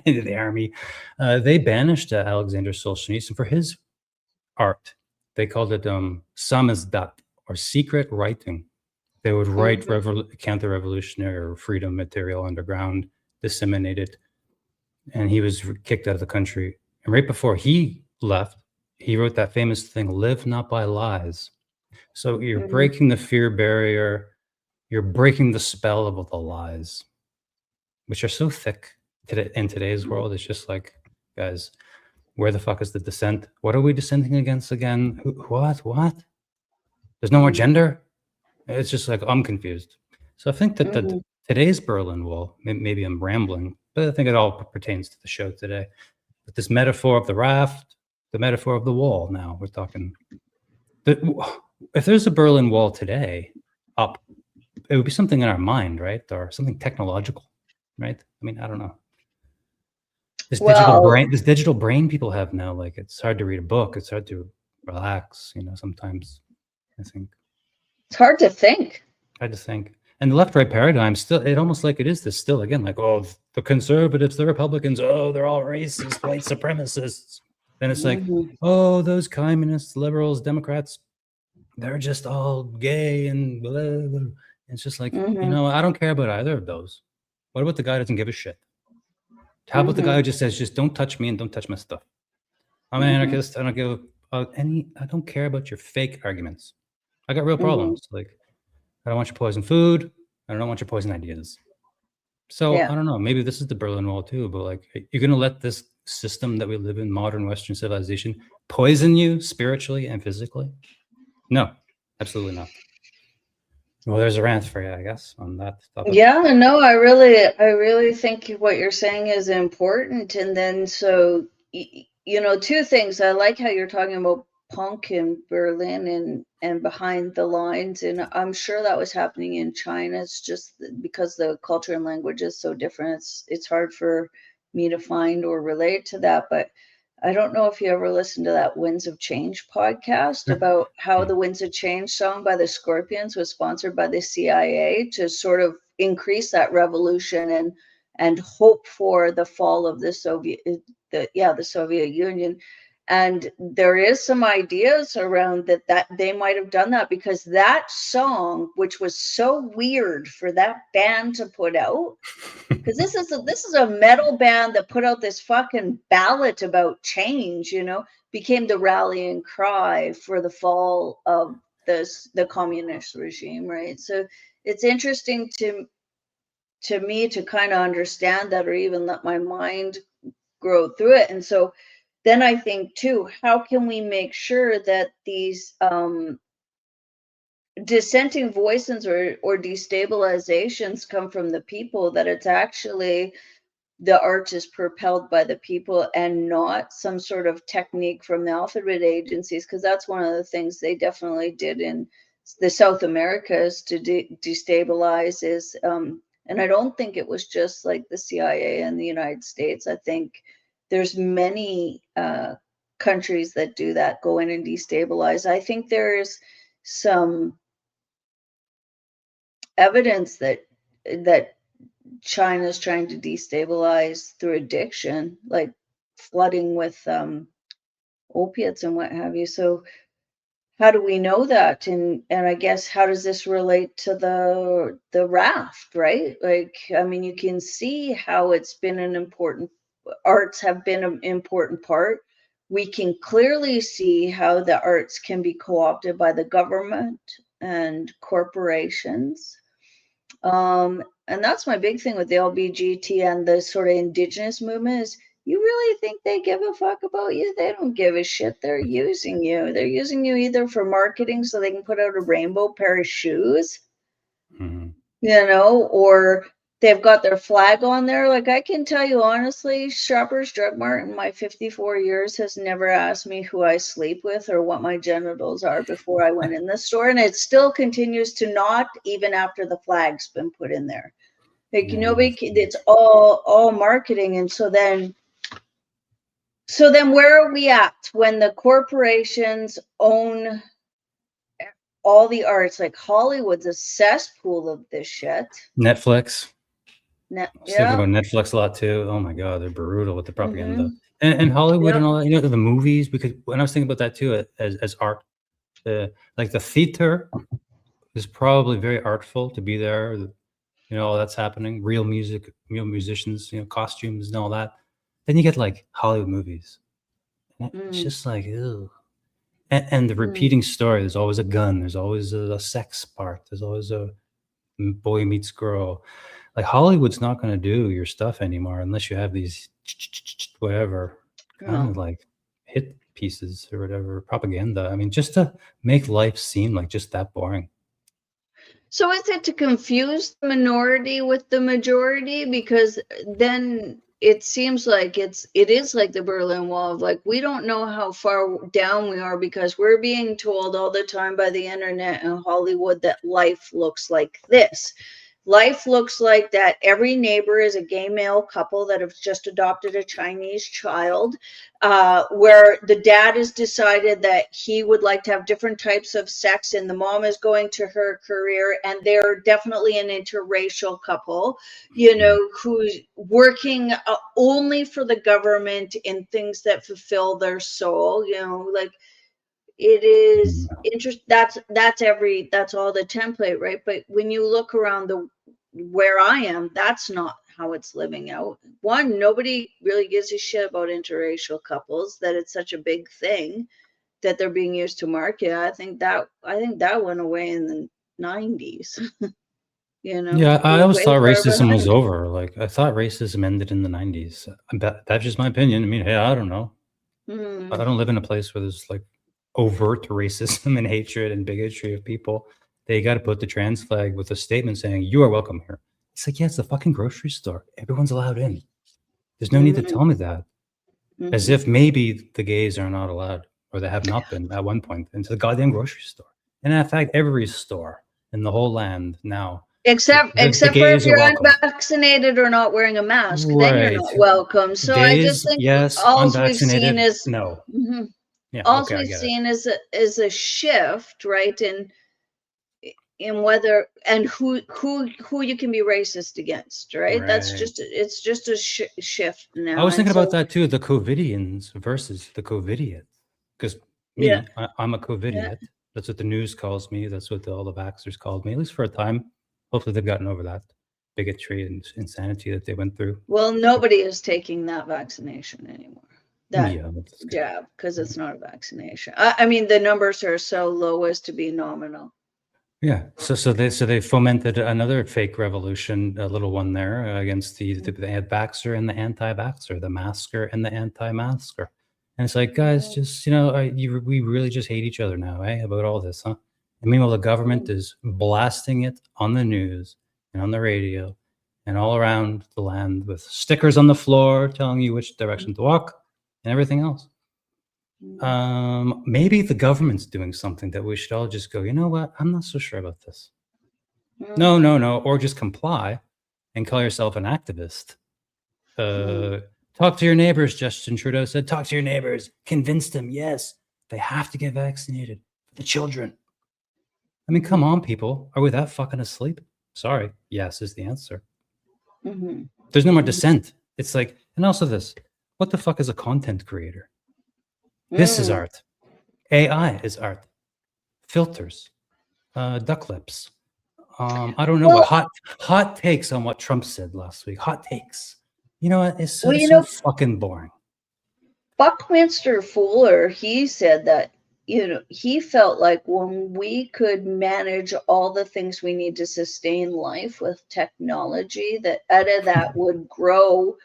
into the army. They banished Alexander Solzhenitsyn for his art. They called it samizdat, or secret writing. They would write counter-revolutionary or freedom material underground, disseminate it, and he was kicked out of the country. And right before he left, he wrote that famous thing, "Live not by lies." So you're breaking the fear barrier. You're breaking the spell of the lies, which are so thick in today's world. It's just like, guys, where the fuck is the dissent? What are we dissenting against again? What? There's no more gender? It's just like, I'm confused. So I think that today's Berlin Wall, maybe I'm rambling, but I think it all pertains to the show today. But this metaphor of the raft, the metaphor of the wall, now we're talking. If there's a Berlin Wall today up, it would be something in our mind, right? Or something technological, right? I mean, I don't know. This digital brain people have now, like, it's hard to read a book. It's hard to relax, sometimes, I think. It's hard to think. And the left-right paradigm still, it almost like it is this still, again, like, oh, the conservatives, the Republicans, oh, they're all racist, white supremacists. Then it's like, oh, those communists, liberals, Democrats, they're just all gay and blah, blah, blah. It's just like, I don't care about either of those. What about the guy who doesn't give a shit? How about the guy who just says, just don't touch me and don't touch my stuff? I'm an anarchist. I don't give I don't care about your fake arguments. I got real problems. Like, I don't want your poison food. I don't want your poison ideas. So I don't know. Maybe this is the Berlin Wall too. But like, you're gonna let this system that we live in, modern Western civilization, poison you spiritually and physically? No, absolutely not. Well, there's a rant for you, I guess, on that topic. Yeah, no, I really think what you're saying is important. And then, so, two things. I like how you're talking about punk in Berlin and behind the lines. And I'm sure that was happening in China. It's just because the culture and language is so different. It's hard for me to find or relate to that. But I don't know if you ever listened to that Winds of Change podcast about how the Winds of Change song by the Scorpions was sponsored by the CIA to sort of increase that revolution and hope for the fall of the Soviet Union. And there is some ideas around that they might have done that because that song, which was so weird for that band to put out, because this is a metal band that put out this fucking ballad about change, became the rallying cry for the fall of the communist regime, right? So it's interesting to me to kind of understand that, or even let my mind grow through it. And so then I think too, how can we make sure that these dissenting voices or destabilizations come from the people, that it's actually the art is propelled by the people and not some sort of technique from the alphabet agencies? Because that's one of the things they definitely did in the South Americas to destabilize is, and I don't think it was just like the CIA in the United States. I think there's many countries that do that, go in and destabilize. I think there's some evidence that China's trying to destabilize through addiction, like flooding with opiates and what have you. So how do we know that? And I guess, how does this relate to the raft, right? Like, I mean, you can see how it's been arts have been an important part. We can clearly see how the arts can be co-opted by the government and corporations. And that's my big thing with the LBGT and the sort of indigenous movement is, you really think they give a fuck about you? They don't give a shit. They're using you. They're using you either for marketing so they can put out a rainbow pair of shoes, or they've got their flag on there. Like, I can tell you honestly, Shoppers Drug Mart in my 54 years has never asked me who I sleep with or what my genitals are before I went in the store. And it still continues to not, even after the flag's been put in there. Like, it's all marketing. And so then So then where are we at when the corporations own all the arts? Like Hollywood's a cesspool of this shit. Netflix. I was thinking Yeah. about Netflix a lot too. Oh my god, they're brutal with the propaganda. Mm-hmm. And Hollywood and Yep. all that. The movies. Because when I was thinking about that too, as art, like the theater is probably very artful to be there. All that's happening. Real music, real musicians. Costumes and all that. Then you get like Hollywood movies. And it's Mm, just like, ew. And the mm. repeating story. There's always a gun. There's always a sex part. There's always a boy meets girl. Like Hollywood's not going to do your stuff anymore unless you have these whatever kind No. of like hit pieces or whatever propaganda. I mean, just to make life seem like just that boring. So is it to confuse the minority with the majority? Because then it seems like it is like the Berlin Wall of like we don't know how far down we are because we're being told all the time by the internet and Hollywood that life looks like this. Life looks like that every neighbor is a gay male couple that have just adopted a Chinese child, where the dad has decided that he would like to have different types of sex, and the mom is going to her career, and they're definitely an interracial couple, who's working only for the government in things that fulfill their soul, like it is Mm. interest that's all the template, right? But when you look around the where I am, that's not how it's living out. One, nobody really gives a shit about interracial couples, that it's such a big thing that they're being used to market. I think that went away in the 90s. Yeah, I We're always way thought far racism was behind. over. Like I thought racism ended in the 90s. That's just my opinion. I mean, hey, I don't know. I Hmm. don't live in a place where there's like overt racism and hatred and bigotry of people. They got to put the trans flag with a statement saying you are welcome here. It's like, yeah, it's the fucking grocery store. Everyone's allowed in. There's no need to Hmm. tell me that. As Hmm. if maybe the gays are not allowed or they have not been at one point into the goddamn grocery store. And in fact, every store in the whole land now, except the except for if gays are you're welcome. unvaccinated or not wearing a mask, then you're Right. not welcome. So I just Gays, think yes. all we've seen Unvaccinated, is no. mhm, Yeah, all okay, I we've get it. seen is a shift, right? In whether and who you can be racist against, right? That's Right. just it's just a shift I now. was And thinking about so that too, the COVIDians versus the COVIDiot. Because yeah, I'm a yeah. COVIDiot. That's what the news calls me. That's what all the vaxxers called me, at least for a time. Hopefully they've gotten over that bigotry and insanity that they went through. Well, nobody is taking that vaccination anymore. That Yeah, that's good. jab, because it's not a vaccination. I mean, the numbers are so low as to be nominal. Yeah. So they fomented another fake revolution, a little one there against the anti-vaxxer and the anti-vaxxer, the masker and the anti-masker. And it's like, guys, just we really just hate each other now, eh? About all this, huh? And meanwhile, the government is blasting it on the news and on the radio and all around the land with stickers on the floor telling you which direction to walk and everything else. Maybe the government's doing something that we should all just go, you know what? I'm not so sure about this. No, no, no. Or just comply and call yourself an activist. Talk to your neighbors, Justin Trudeau said. Talk to your neighbors. Convince them, yes, they have to get vaccinated. The children. I mean, come on, people. Are we that fucking asleep? Sorry. Yes is the answer. There's no more dissent. It's like, and also this. What the fuck is a content creator? This is art. AI is art. Filters, duck lips. I don't know what Well, hot takes on what Trump said last week. Hot takes. You know what? well, It's so fucking boring. Buckminster Fuller, he said that, he felt like when we could manage all the things we need to sustain life with technology, that out of that would grow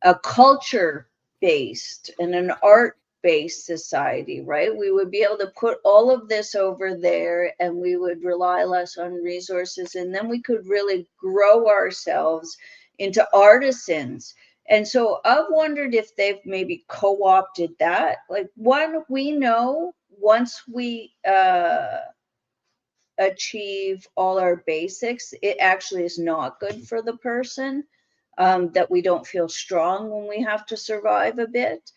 a culture based and an art based society, right? We would be able to put all of this over there and we would rely less on resources, and then we could really grow ourselves into artisans. And so I've wondered if they've maybe co opted that. Like, one, we know once we achieve all our basics, it actually is not good for the person, that we don't feel strong when we have to survive a bit.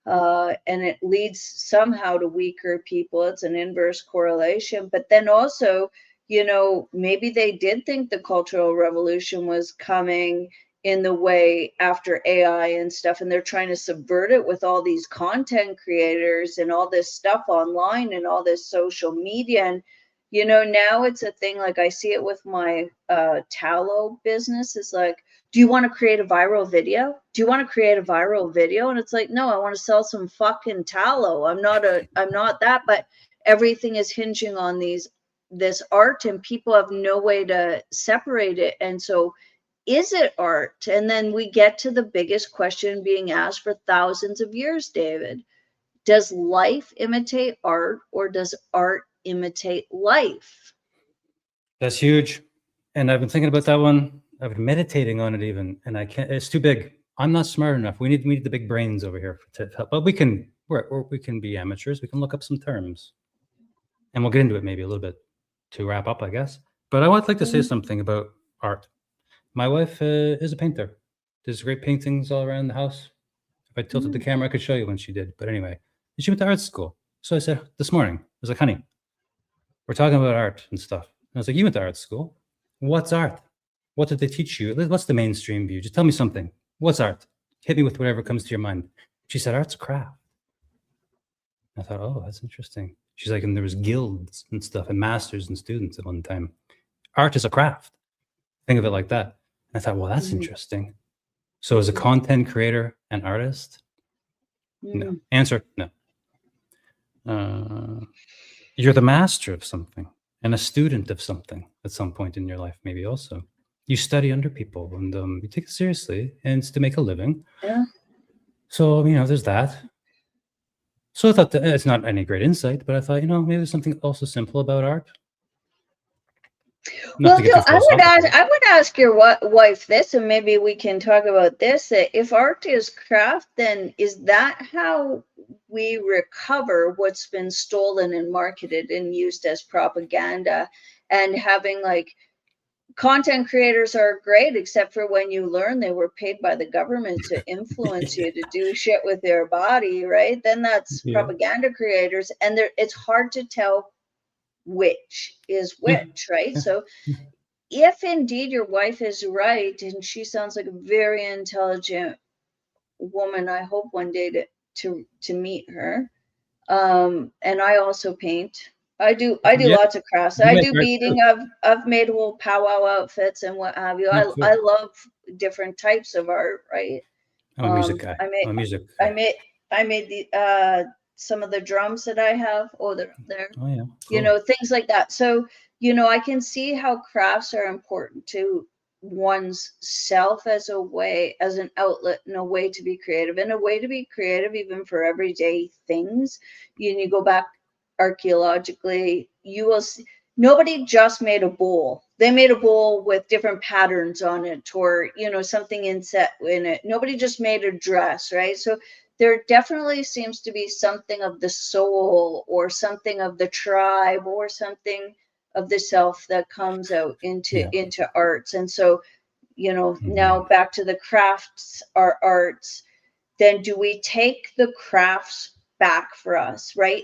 and it leads somehow to weaker people. It's an inverse correlation. But then also, maybe they did think the Cultural Revolution was coming in the way after AI and stuff, and they're trying to subvert it with all these content creators and all this stuff online and all this social media. And now it's a thing. Like I see it with my tallow business. It's like, do you want to create a viral video? Do you want to create a viral video? And it's like, no, I want to sell some fucking tallow. I'm not that, but everything is hinging on this art, and people have no way to separate it. And so is it art? And then we get to the biggest question being asked for thousands of years, David. Does life imitate art, or does art imitate life? That's huge. And I've been thinking about that one. I've been meditating on it even, and I can't. It's too big. I'm not smart enough. We need the big brains over here to help. But we can be amateurs. We can look up some terms, and we'll get into it maybe a little bit to wrap up, I guess. But I would like to say something about art. My wife is a painter. There's great paintings all around the house. If I tilted the camera, I could show you when she did. But anyway, she went to art school. So I said this morning, I was like, honey, we're talking about art and stuff. And I was like, you went to art school. What's art? What did they teach you? What's the mainstream view? Just tell me something. What's art? Hit me with whatever comes to your mind. She said, art's a craft. I thought, oh, that's interesting. She's like, and there was guilds and stuff and masters and students at one time. Art is a craft. Think of it like that. And I thought, well, that's interesting. So as a content creator and artist, no. Answer, no. You're the master of something and a student of something at some point in your life, maybe also. You study under people and you take it seriously, and it's to make a living. Yeah. So, there's that. So I thought that it's not any great insight, but I thought, maybe there's something also simple about art. Well, I would ask your wife this, and maybe we can talk about this. If art is craft, then is that how we recover what's been stolen and marketed and used as propaganda? And having content creators are great, except for when you learn they were paid by the government to influence you to do shit with their body, right? Then that's propaganda creators, and it's hard to tell which is which, right? So if indeed your wife is right, and she sounds like a very intelligent woman, I hope one day to meet her. And I also paint. I do lots of crafts. I do beading. I've made whole powwow outfits and what have you. I love different types of art, right? I'm a music guy. I made the some of the drums that I have. Oh, they're there. Oh yeah. Cool. Things like that. So, I can see how crafts are important to one's self as an outlet, and a way to be creative, even for everyday things. You go back archaeologically, you will see nobody just made a bowl. They made a bowl with different patterns on it, or something inset in it. Nobody just made a dress, right? So there definitely seems to be something of the soul, or something of the tribe, or something of the self that comes out into arts. And so now back to the crafts, our arts. Then do we take the crafts back for us, right?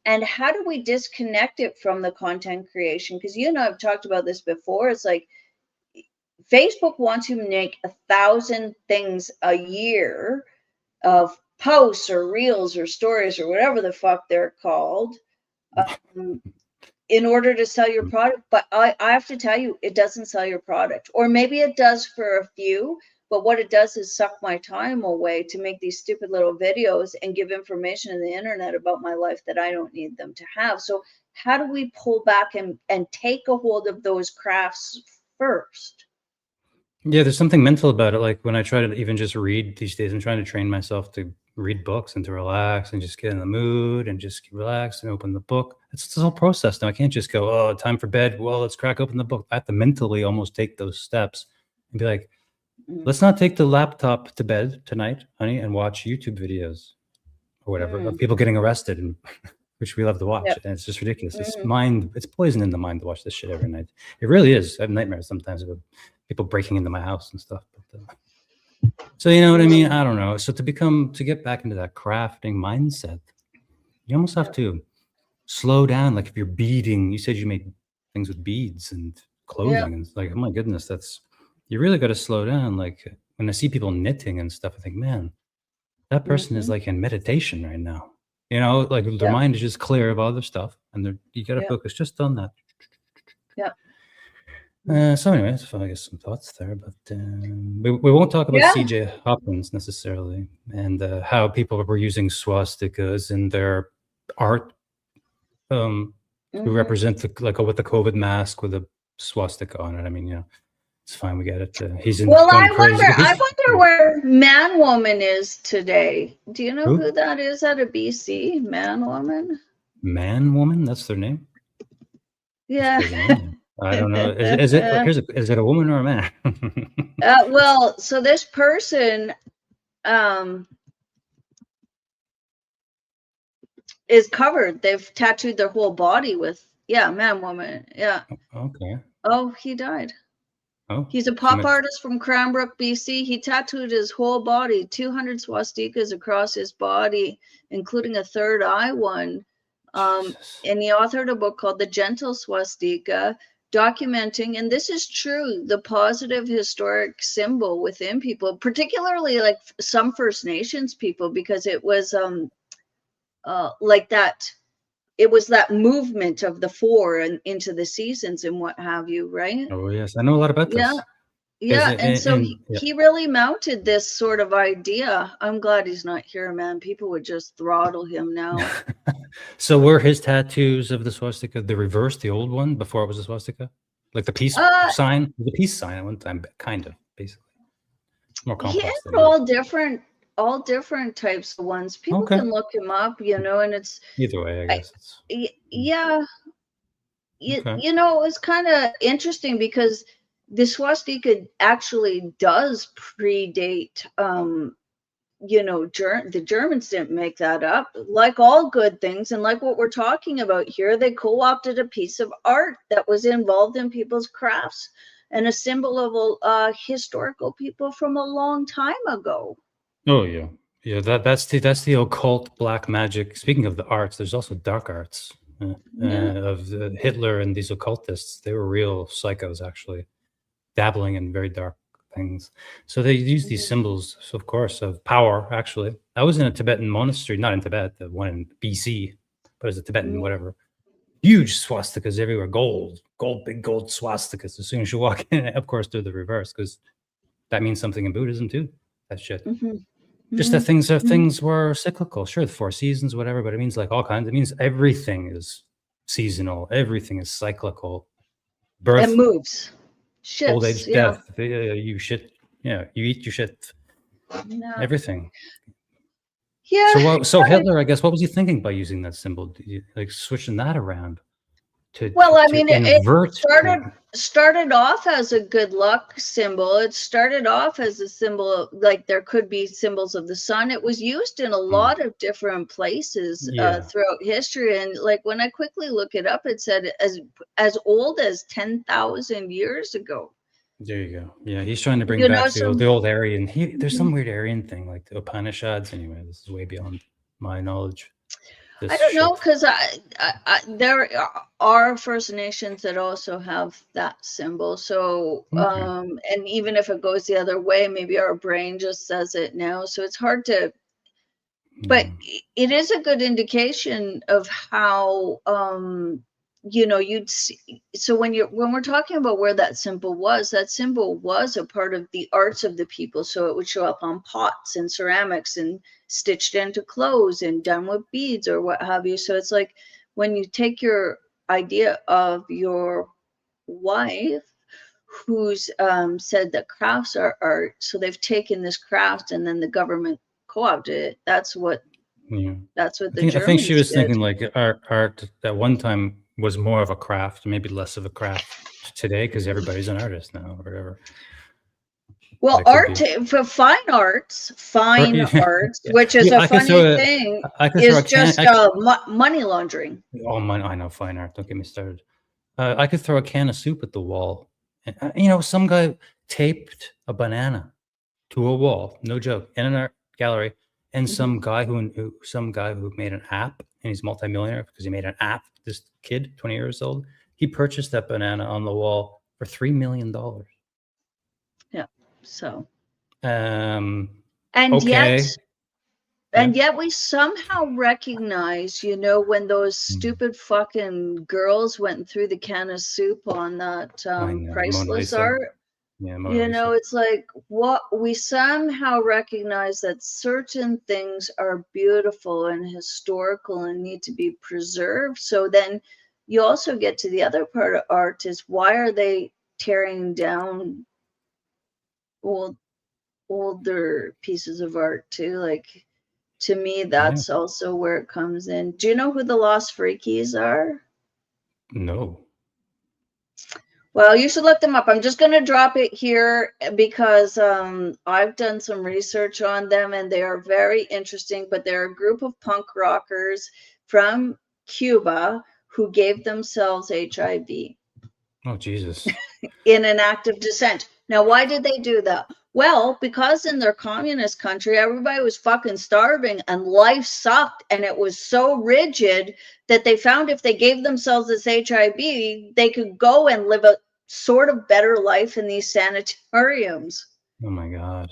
And how do we disconnect it from the content creation? Because I've talked about this before. It's like Facebook wants you to make 1,000 things a year of posts or reels or stories or whatever the fuck they're called, in order to sell your product. But I have to tell you, it doesn't sell your product. Or maybe it does for a few, but what it does is suck my time away to make these stupid little videos and give information on the internet about my life that I don't need them to have. So how do we pull back and take a hold of those crafts first? Yeah, there's something mental about it. Like when I try to even just read these days, I'm trying to train myself to read books and to relax and just get in the mood and just relax and open the book. It's this whole process now. I can't just go, oh, time for bed. Well, let's crack open the book. I have to mentally almost take those steps and be like, let's not take the laptop to bed tonight, honey, and watch YouTube videos or whatever of people getting arrested, and which we love to watch. And it's just ridiculous. It's poison in the mind to watch this shit every night. It really is. I have nightmares sometimes about people breaking into my house and stuff. But, So you know what I mean? I don't know. So to get back into that crafting mindset, you almost have to slow down. Like if you're beading, you said you made things with beads and Yeah. clothing, and it's like, oh my goodness, you really got to slow down. Like when I see people knitting and stuff, I think, man, that person is Hmm. like in meditation right now. You know, like their Yeah. mind is just clear of other stuff, and you got to Yeah. focus just on that. Yeah. So anyways, I guess some thoughts there, but we won't talk about Yeah. C.J. Hopkins necessarily, and how people were using swastikas in their art to Hmm. represent with the COVID mask with a swastika on it. I mean, it's fine. We get it. He's Well, going crazy. I wonder where Man Woman is today. Do you know who Who? that is out of BC? Man Woman? Man, woman. That's their name. That's a Yeah. crazy name. I don't know. Is it? Is it a woman or a man? Well, so this person um, is covered. They've tattooed their whole body with, Man Woman. Yeah. Okay. Oh, he died. Oh, He's a pop artist from Cranbrook, BC. He tattooed his whole body, 200 swastikas across his body, including a third eye one. And he authored a book called The Gentle Swastika, documenting, and this is true, the positive historic symbol within people, particularly like some First Nations people, because it was like that. It was that movement of the four and into the seasons and what have you, right? Oh yes, I know a lot about Yeah. this. Yeah, and so Yeah. he really mounted this sort of idea. I'm glad he's not here, man. People would just throttle him now. So were his tattoos of the swastika the reverse, the old one before it was a swastika, like the peace sign, the peace sign at one time, kind of, basically. More He complex had than all different types of ones. People okay. can look him up, and it's Either way, I guess it's yeah, okay. it was kind of interesting because the swastika actually does predate the Germans didn't make that up. Like all good things, and like what we're talking about here, they co-opted a piece of art that was involved in people's crafts and a symbol of historical people from a long time ago. Oh yeah, yeah. That's the occult black magic. Speaking of the arts, there's also dark arts Yeah. of Hitler and these occultists. They were real psychos, actually, dabbling in very dark things. So they use these symbols, of course, of power. Actually, I was in a Tibetan monastery, not in Tibet, the one in BC, but as a Tibetan, whatever. Huge swastikas everywhere, big gold swastikas. As soon as you walk in, of course, they're the reverse because that means something in Buddhism too. That shit. Just that things were cyclical. Sure, the 4 seasons, whatever, but it means like all kinds. It means everything is seasonal. Everything is cyclical. Birth, It moves. Shifts, old age, death. You shit. Yeah, you eat your shit. Yeah. Everything. Yeah. So Hitler, I guess, what was he thinking by using that symbol? Did you, like switching that around to invert? It started off as a good luck symbol. It started off as a symbol of, like, there could be symbols of the sun. It was used in a lot of different places throughout history. And like when I quickly look it up, it said as old as 10,000 years ago. There you go. Yeah, he's trying to bring back the old Aryan. There's some weird Aryan thing, like the Upanishads. Anyway, this is way beyond my knowledge. I don't know, because there are First Nations that also have that symbol. So, and even if it goes the other way, maybe our brain just says it now. So it's hard to, but it is a good indication of how, you'd see. So when we're talking about where that symbol was a part of the arts of the people. So it would show up on pots and ceramics and stitched into clothes and done with beads or what have you. So it's like when you take your idea of your wife who's said that crafts are art, so they've taken this craft and then the government co-opted it. That's what the Germans I think she was did. thinking like art at one time was more of a craft, maybe less of a craft today because everybody's an artist now or whatever. Well, for fine arts, which is a funny thing, is just money laundering. Oh, I know fine art. Don't get me started. I could throw a can of soup at the wall. And, some guy taped a banana to a wall, no joke, in an art gallery, and some guy who made an app, and he's multimillionaire because he made an app. This kid, 20 years old, he purchased that banana on the wall for $3 million. Yeah. So. And Okay. And Yeah. yet we somehow recognize, when those stupid fucking girls went through the can of soup on that I know, Mona priceless Lisa. art. Yeah, Mona Lisa. It's like what we somehow recognize that certain things are beautiful and historical and need to be preserved. So then you also get to the other part of art is why are they tearing down older pieces of art too? Like, to me, that's also where it comes in. Do you know who the Lost Freakies are? No. Well, you should look them up. I'm just going to drop it here because I've done some research on them and they are very interesting. But they're a group of punk rockers from Cuba who gave themselves HIV. Oh, Jesus. In an act of dissent. Now, why did they do that? Well, because in their communist country, everybody was fucking starving and life sucked. And it was so rigid that they found if they gave themselves this HIV, they could go and live a sort of better life in these sanatoriums. Oh, my God.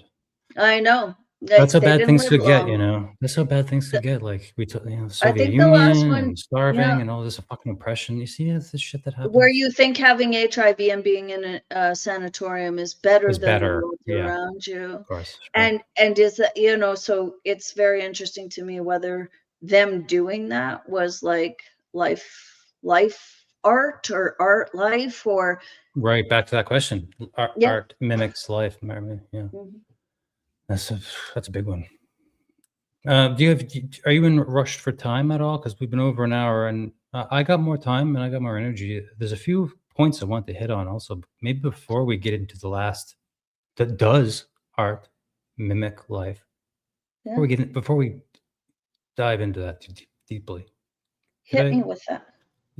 I know. That's how they bad didn't things live could get, long. That's how bad things could get. Like, I Soviet think the last Union one, and starving and all this fucking oppression. You see this shit that happens? where you think having HIV and being in a sanatorium is better Is than better. the world Yeah. around you. Of course. And is that, so it's very interesting to me whether them doing that was like life art or art life or Right, back to that question. Art mimics life. Yeah. Mhm. That's a big one. Are you in rushed for time at all? Because we've been over an hour, and I got more time and I got more energy. There's a few points I want to hit on also. Maybe before we get into the last, does art mimic life? Yeah. Before we dive into that too deeply, Hit me with that.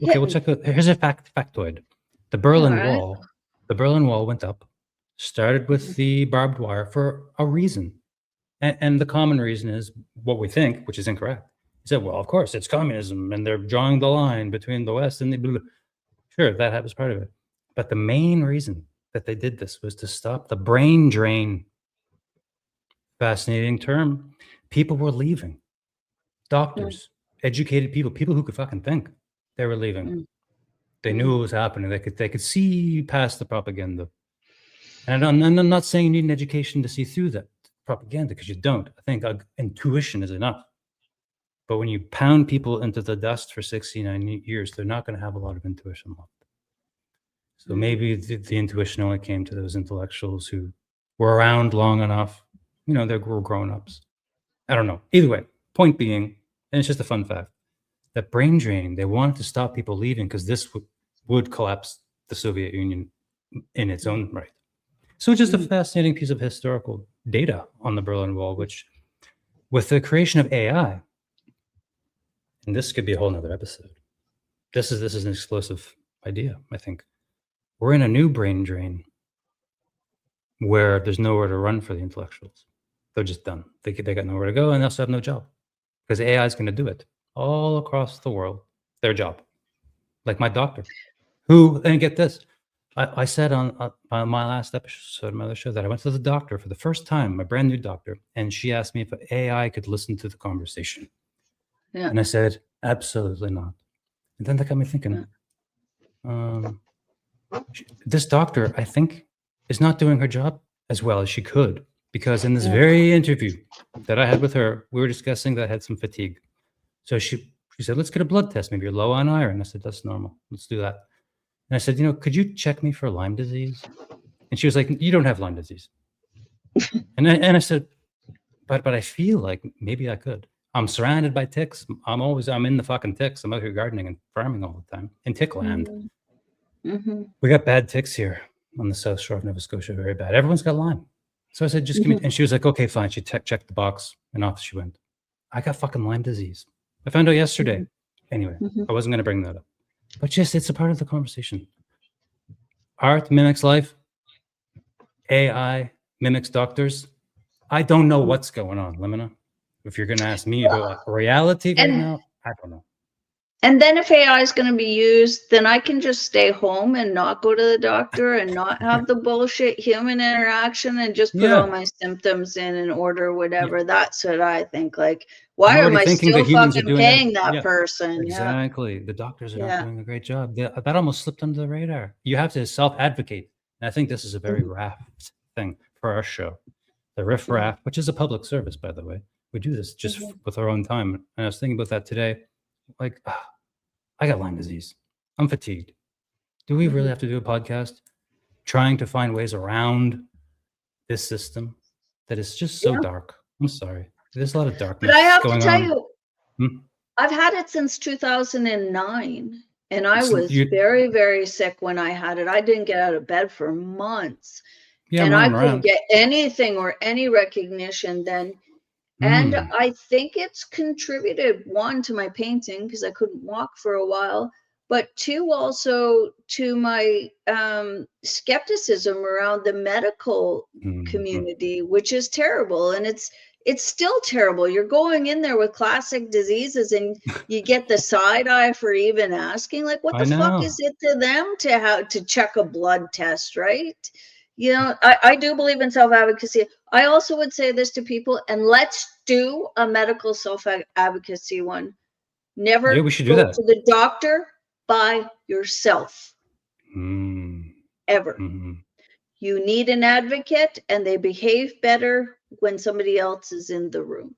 Okay, we'll check. Here's a factoid: the Berlin Wall. The Berlin Wall went up. Started with the barbed wire for a reason. And the common reason is what we think, which is incorrect. He said, well, of course, it's communism, and they're drawing the line between the West and the blue. Sure, that was part of it. But the main reason that they did this was to stop the brain drain. Fascinating term. People were leaving. Doctors, educated people who could fucking think, they were leaving. They knew what was happening. They could see past the propaganda. And I'm not saying you need an education to see through that propaganda, because you don't. I think intuition is enough. But when you pound people into the dust for 69 years, they're not going to have a lot of intuition left. So maybe the intuition only came to those intellectuals who were around long enough. They were grown-ups. I don't know. Either way, point being, and it's just a fun fact, that brain drain, they wanted to stop people leaving because this would collapse the Soviet Union in its own right. So it's just a fascinating piece of historical data on the Berlin Wall, which, with the creation of AI, and this could be a whole nother episode. This is an explosive idea, I think. We're in a new brain drain where there's nowhere to run for the intellectuals. They're just done. They got nowhere to go, and they also have no job because AI is going to do it all across the world. Their job, like my doctor, who, and get this, I said on my last episode of my other show that I went to the doctor for the first time, my brand new doctor, and she asked me if AI could listen to the conversation. Yeah. And I said, absolutely not. And then that got me thinking, this doctor, I think, is not doing her job as well as she could, because in this very interview that I had with her, we were discussing that I had some fatigue. So she said, let's get a blood test. Maybe you're low on iron. I said, that's normal. Let's do that. And I said, could you check me for Lyme disease? And she was like, you don't have Lyme disease. and I said, but I feel like maybe I could. I'm surrounded by ticks. I'm in the fucking ticks. I'm out here gardening and farming all the time in tick land. We got bad ticks here on the South Shore of Nova Scotia, very bad. Everyone's got Lyme. So I said, just give me, and she was like, okay, fine. She checked the box and off she went. I got fucking Lyme disease. I found out yesterday. Anyway, I wasn't going to bring that up. But just, it's a part of the conversation. Art mimics life. AI mimics doctors. I don't know what's going on, Limina. If you're going to ask me about reality right now, I don't know. And then if AI is going to be used, then I can just stay home and not go to the doctor and not have the bullshit human interaction and just put all my symptoms in order whatever. That's what I think. Like, why am I thinking still that humans are fucking doing paying that person? exactly. The doctors are not Yeah. doing a great job. That almost slipped under the radar. You have to self-advocate. And I think this is a very raft thing for our show. The Riff Raff, which is a public service, by the way. We do this just with our own time. And I was thinking about that today. Like, I got Lyme disease. I'm fatigued. Do we really have to do a podcast trying to find ways around this system that is just so dark? I'm sorry. There's a lot of darkness But I have going to tell on. you, I've had it since 2009, and I was very, very sick when I had it. I didn't get out of bed for months, and I couldn't get anything or any recognition then. And I think it's contributed, one, to my painting because I couldn't walk for a while, but two, also to my skepticism around the medical community, which is terrible. And it's still terrible. You're going in there with classic diseases and you get the side eye for even asking, like, what the fuck is it to them to have to check a blood test, right? You know, I do believe in self-advocacy. I also would say this to people, and let's do a medical self-advocacy one. Never we should go do that. to the doctor by yourself. Ever. You need an advocate, and they behave better when somebody else is in the room.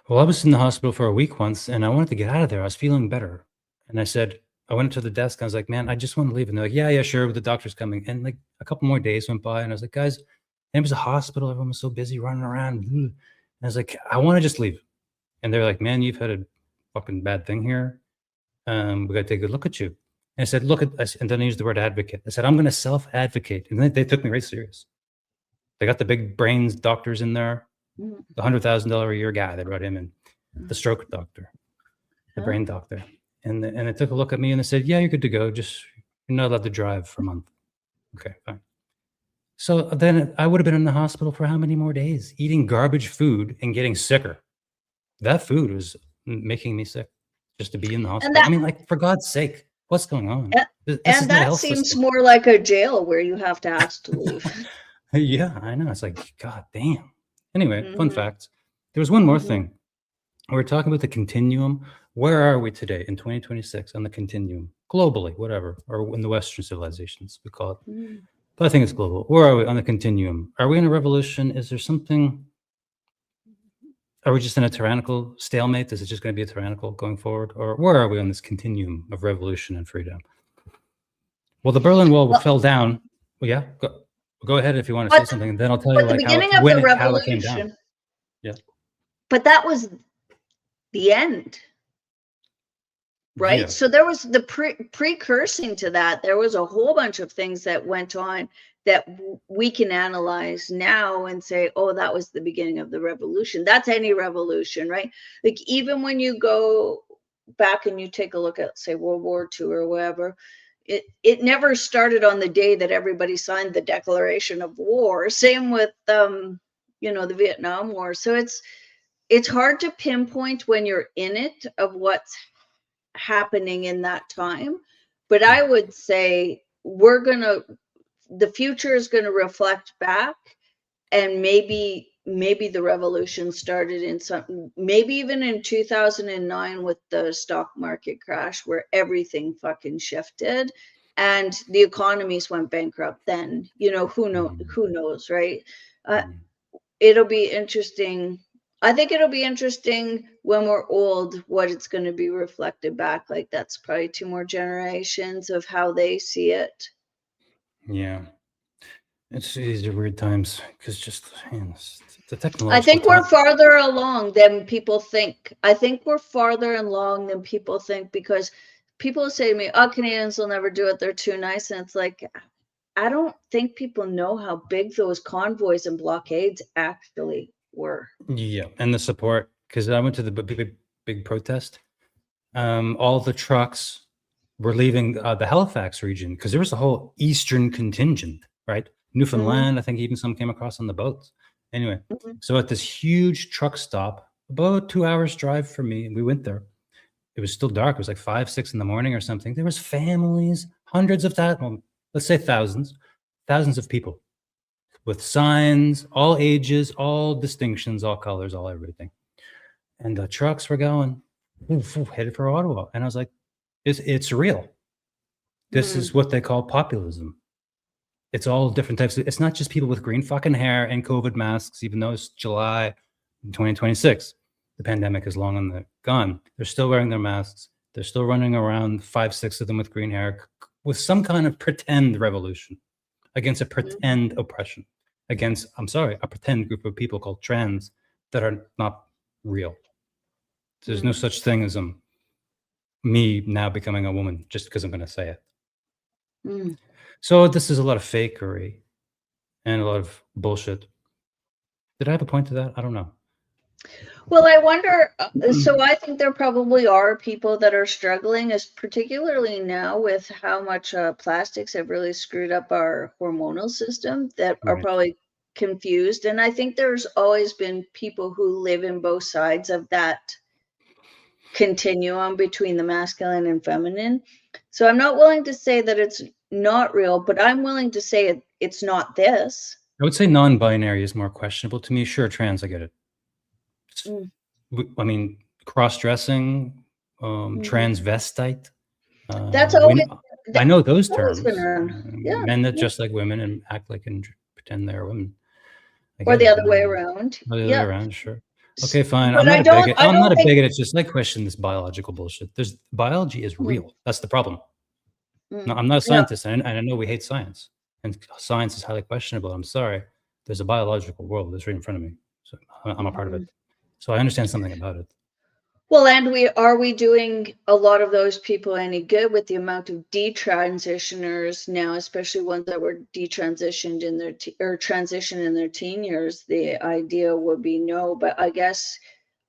Well, I was in the hospital for a week once, and I wanted to get out of there. I was feeling better. And I went to the desk. I was like, man, I just want to leave. And they're like, yeah, sure. But the doctor's coming. And like a couple more days went by. And I was like, guys, it was a hospital. Everyone was so busy running around. And I was like, I want to just leave. And they're like, man, you've had a fucking bad thing here. We got to take a look at you. And I said, and then I used the word advocate. I said, I'm going to self-advocate. And they took me right serious. They got the big brains doctors in there. The $100,000 a year guy, they brought him in, the stroke doctor, the brain doctor. And they took a look at me and they said, yeah, you're good to go. Just, you're not allowed to drive for a month. Okay, fine. So then I would have been in the hospital for how many more days, eating garbage food and getting sicker. That food was making me sick just to be in the hospital. I mean, like, for God's sake, what's going on? And that seems more like a jail where you have to ask to leave. Yeah, I know. It's like, God damn. Anyway, fun facts. There was one more thing. We're talking about the continuum. Where are we today in 2026 on the continuum? Globally, whatever, or in the Western civilizations, we call it. But I think it's global. Where are we on the continuum? Are we in a revolution? Is there something? Are we just in a tyrannical stalemate? Is it just going to be a tyrannical going forward? Or where are we on this continuum of revolution and freedom? Well, the Berlin Wall fell down. Well, yeah, go ahead if you want to say something, and then I'll tell you like how it came down. Yeah. But that was the end, right? Yeah. So there was the precursing to that. There was a whole bunch of things that went on that we can analyze now and say, oh, that was the beginning of the revolution. That's any revolution, right? Like even when you go back and you take a look at, say, World War II or whatever, it never started on the day that everybody signed the Declaration of War. Same with, the Vietnam War. So it's hard to pinpoint when you're in it of what's happening in that time. But I would say the future is going to reflect back, and maybe the revolution started in maybe even in 2009 with the stock market crash where everything fucking shifted and the economies went bankrupt then. Who knows, right? It'll be interesting. I think it'll be interesting when we're old what it's going to be reflected back. Like that's probably 2 more generations of how they see it. Yeah. These are weird times because the technological. I think we're farther along than people think. Because people say to me, oh, Canadians will never do it. They're too nice. And it's like, I don't think people know how big those convoys and blockades actually were. Yeah. And the support, because I went to the big protest. All the trucks were leaving the Halifax region because there was a whole eastern contingent, right? Newfoundland, I think even some came across on the boats. Anyway, Mhm. so at this huge truck stop, about 2 hours drive from me, we went there. It was still dark. It was like 5, 6 in the morning or something. There was families, hundreds of well, let's say thousands of people with signs, all ages, all distinctions, all colors, all everything. And the trucks were going, headed for Ottawa. And I was like, it's real. This is Mm. what they call populism. It's all different types. It's not just people with green fucking hair and COVID masks, even though it's July 2026. The pandemic is long on the gone. They're still wearing their masks. They're still running around, 5, 6 of them with green hair, with some kind of pretend revolution against a pretend oppression, against, I'm sorry, a pretend group of people called trans that are not real. There's no such thing as me now becoming a woman just because I'm going to say it. Mm. So this is a lot of fakery and a lot of bullshit. Did I have a point to that? I don't know. Well, I wonder, so I think there probably are people that are struggling, as particularly now with how much plastics have really screwed up our hormonal system, that are Right. probably confused. And I think there's always been people who live in both sides of that continuum between the masculine and feminine. So I'm not willing to say that it's not real, but I'm willing to say it's not this. I would say non-binary is more questionable to me. Sure, trans, I get it. Mm. I mean, cross-dressing, Mhm. transvestite. That's always I know those always been terms. around. Yeah. Men that Yeah. dress like women and act like and pretend they're women. I Or get the it. other way around. Or the other way Yeah. around, sure. Okay, fine. I'm But not a bigot. I I'm not don't a think. bigot. It's just I question this biological bullshit. Biology is Mm, real. That's the problem. No, mm, I'm not a yeah. scientist, and I know we hate science, and science is highly questionable. I'm sorry. There's a biological world that's right in front of me, so I'm a part of it. Mhm. So I understand something about it. Well, and are we doing a lot of those people any good with the amount of detransitioners now, especially ones that were detransitioned in their or transition in their teen years? The idea would be no, but I guess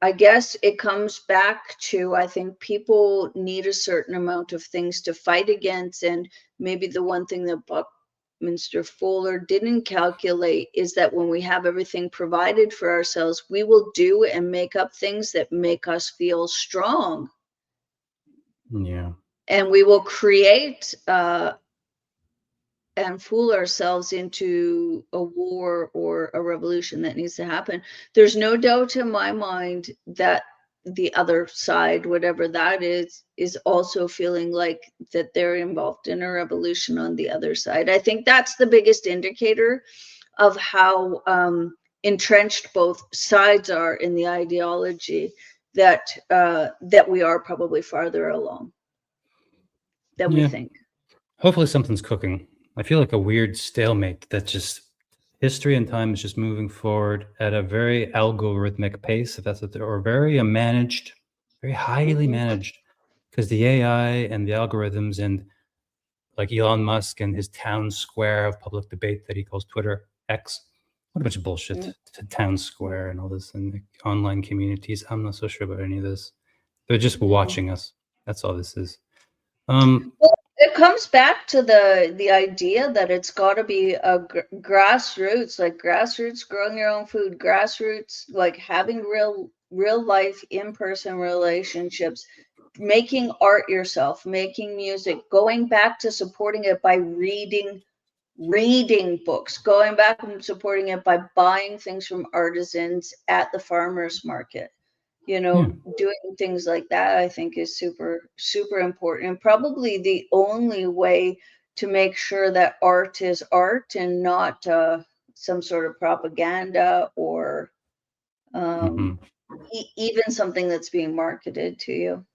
it comes back to, I think people need a certain amount of things to fight against, and maybe the one thing that Buckminster Fuller didn't calculate is that when we have everything provided for ourselves, we will do and make up things that make us feel strong, Yeah. and we will create and fool ourselves into a war or a revolution that needs to happen. There's no doubt in my mind that the other side, whatever that is also feeling like that they're involved in a revolution on the other side. I think that's the biggest indicator of how entrenched both sides are in the ideology, that we are probably farther along than we Yeah. think. Hopefully something's cooking. I feel like a weird stalemate that just history and time is just moving forward at a very algorithmic pace, if that's what or very managed, very highly Mhm. managed, because the AI and the algorithms and like Elon Musk and his town square of public debate that he calls Twitter X. What a bunch of bullshit. Town square and all this and the online communities. I'm not so sure about any of this. They're just Mhm. watching us. That's all this is. Um, Well, it comes back to the idea that it's got to be a grassroots, like grassroots growing your own food, grassroots, like having real life in person relationships, making art yourself, making music, going back to supporting it by reading books, going back and supporting it by buying things from artisans at the farmers market. yeah. Doing things like that, I think, is super, super important, and probably the only way to make sure that art is art and not some sort of propaganda or Hmm. um, even something that's being marketed to you.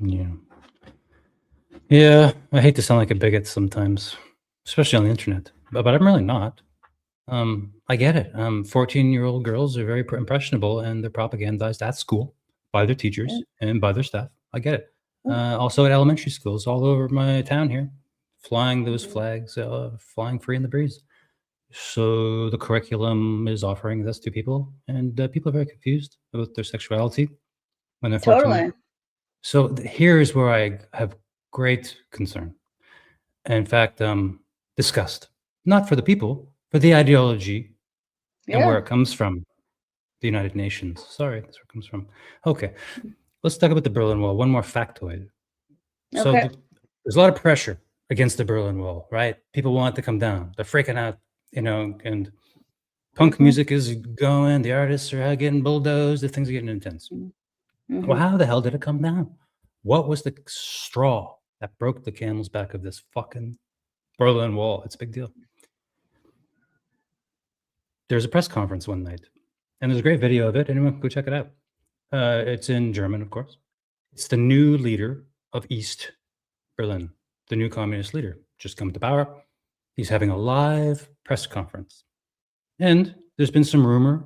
Yeah. Yeah. I hate to sound like a bigot sometimes, especially on the internet, but I'm really not. I get it. 14-year-old girls are very impressionable and they're propagandized at school by their Yeah. teachers and by their staff. I get it. Also at elementary schools all over my town here, flying those Mhm. flags, flying free in the breeze. So the curriculum is offering this to people, and people are very confused about their sexuality when they're 14. Totally. So here is where I have great concern. In fact, disgust, not for the people, for the ideology and where Yeah. it comes from. The United Nations. Sorry, that's where it comes from. Okay, let's talk about the Berlin Wall. One more factoid. So Okay. there's a lot of pressure against the Berlin Wall, right? People want it to come down. They're freaking out, and punk Mm-hmm. music is going. The artists are getting bulldozed. The things are getting intense. Well, Mm-hmm. how the hell did it come down? What was the straw that broke the camel's back of this fucking Berlin Wall? It's a big deal. There's a press conference one night, and there's a great video of it. Anyone go check it out. It's in German, of course. It's the new leader of East Berlin, the new communist leader, just come to power. He's having a live press conference. And there's been some rumor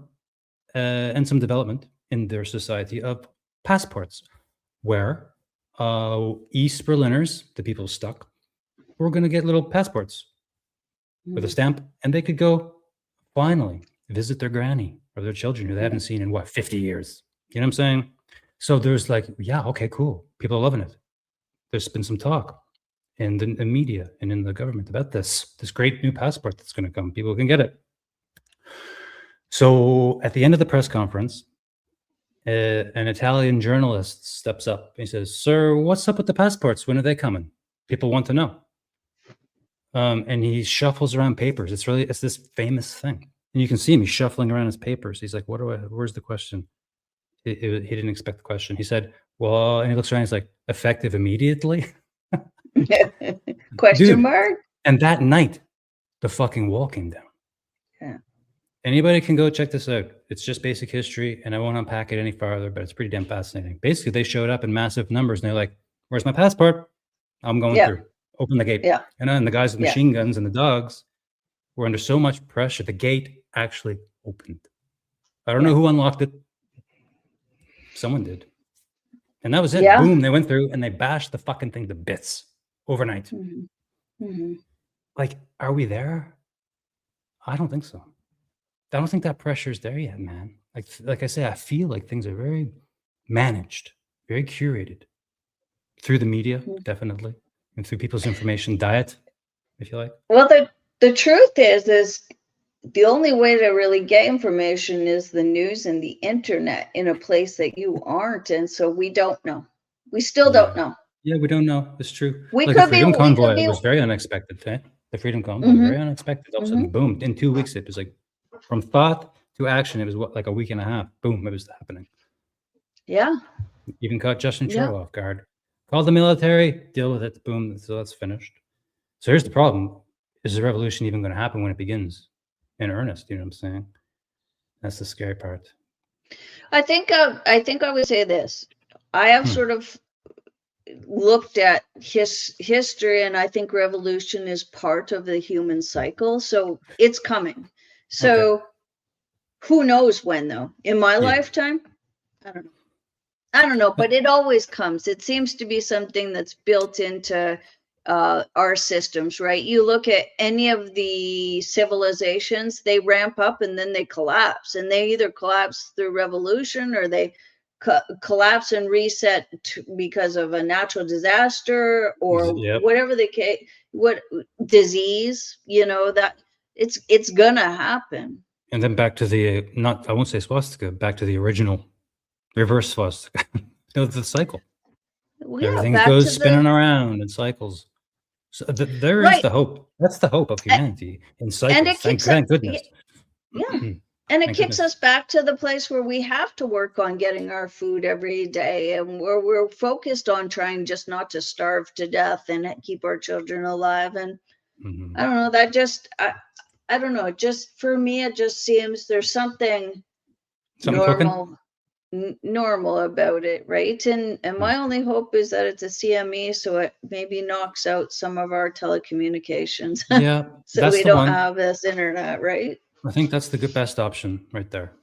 and some development in their society of passports, where East Berliners, the people stuck, were going to get little passports with a stamp, and they could go finally visit their granny or their children who they haven't seen in 50 years. You know what I'm saying? So there's like, yeah, okay, cool. People are loving it. There's been some talk in the media and in the government about this great new passport that's going to come. People can get it. So at the end of the press conference, an Italian journalist steps up. He says, "Sir, what's up with the passports? When are they coming? People want to know." And he shuffles around papers. It's this famous thing, and you can see him. He's shuffling around his papers. He's like, Where's the question?" He didn't expect the question. He said, "Well," and he looks around. He's like, "Effective immediately." Question Dude. mark? And that night, the fucking wall came down. Yeah. Anybody can go check this out. It's just basic history, and I won't unpack it any farther, but it's pretty damn fascinating. Basically, they showed up in massive numbers, and they're like, "Where's my passport? I'm going Yeah. through. Open the gate." Yeah. And then the guys with machine guns and the dogs were under so much pressure, the gate actually opened. I don't know who unlocked it. Someone did. And that was it. Yeah. Boom, they went through, and they bashed the fucking thing to bits overnight. Like, are we there? I don't think so. I don't think that pressure is there yet, man. Like I say, I feel like things are very managed, very curated through the media, definitely, and through people's information diet, if you like. Well, the truth is the only way to really get information is the news and the internet in a place that you aren't, and so we don't know. We still don't know. Yeah, we don't know. It's true. We Like the could be. Freedom We could Convoy be. was very unexpected. Eh? The Freedom Convoy, very unexpected. All of a sudden, boom! In 2 weeks, it was like from thought to action. It was like a week and a half. Boom! It was happening. Yeah. Even caught Justin Trudeau off guard. Called the military. Deal with it. Boom! So that's finished. So here's the problem: is the revolution even going to happen when it begins in earnest? You know what I'm saying? That's the scary part. I think I would say this. I have sort of looked at history, and I think revolution is part of the human cycle. So it's coming. So who knows when, though? In my lifetime? I don't know. I don't know, but it always comes. It seems to be something that's built into our systems, right? You look at any of the civilizations, they ramp up and then they collapse, and they either collapse through revolution or they collapse and reset because of a natural disaster or whatever the case, what disease, that it's gonna happen. And then back to the I won't say swastika, back to the original reverse swastika. The cycle. Well, everything goes spinning around in cycles. So there is the hope. That's the hope of humanity in cycles. And it thank goodness. Yeah. And it kicks us back to the place where we have to work on getting our food every day, and where we're focused on trying just not to starve to death and keep our children alive. And I don't know, that just, I don't know, just for me, it just seems there's something normal about it, right? And my only hope is that it's a CME, so it maybe knocks out some of our telecommunications. Yeah, so we don't have this internet, right? I think that's the best option right there.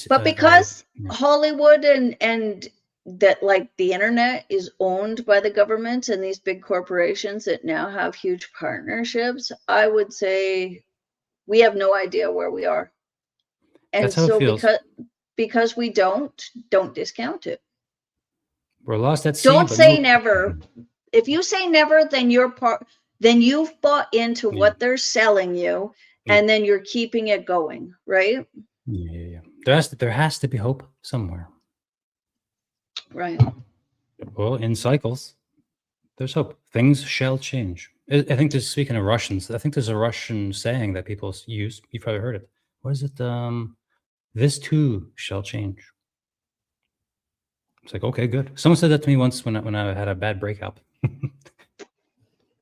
But because Hollywood and that, like, the internet is owned by the government and these big corporations that now have huge partnerships, I would say we have no idea where we are. And that's how it feels. Because we don't discount it. We're lost at sea. Don't say never. If you say never, then you've bought into what they're selling you, and then you're keeping it going, right? Yeah. There has to be hope somewhere. Right. Well, in cycles, there's hope. Things shall change. I think there's, speaking of Russians, I think there's a Russian saying that people use. You've probably heard it. What is it? This too shall change. It's like, okay, good. Someone said that to me once when I had a bad breakup.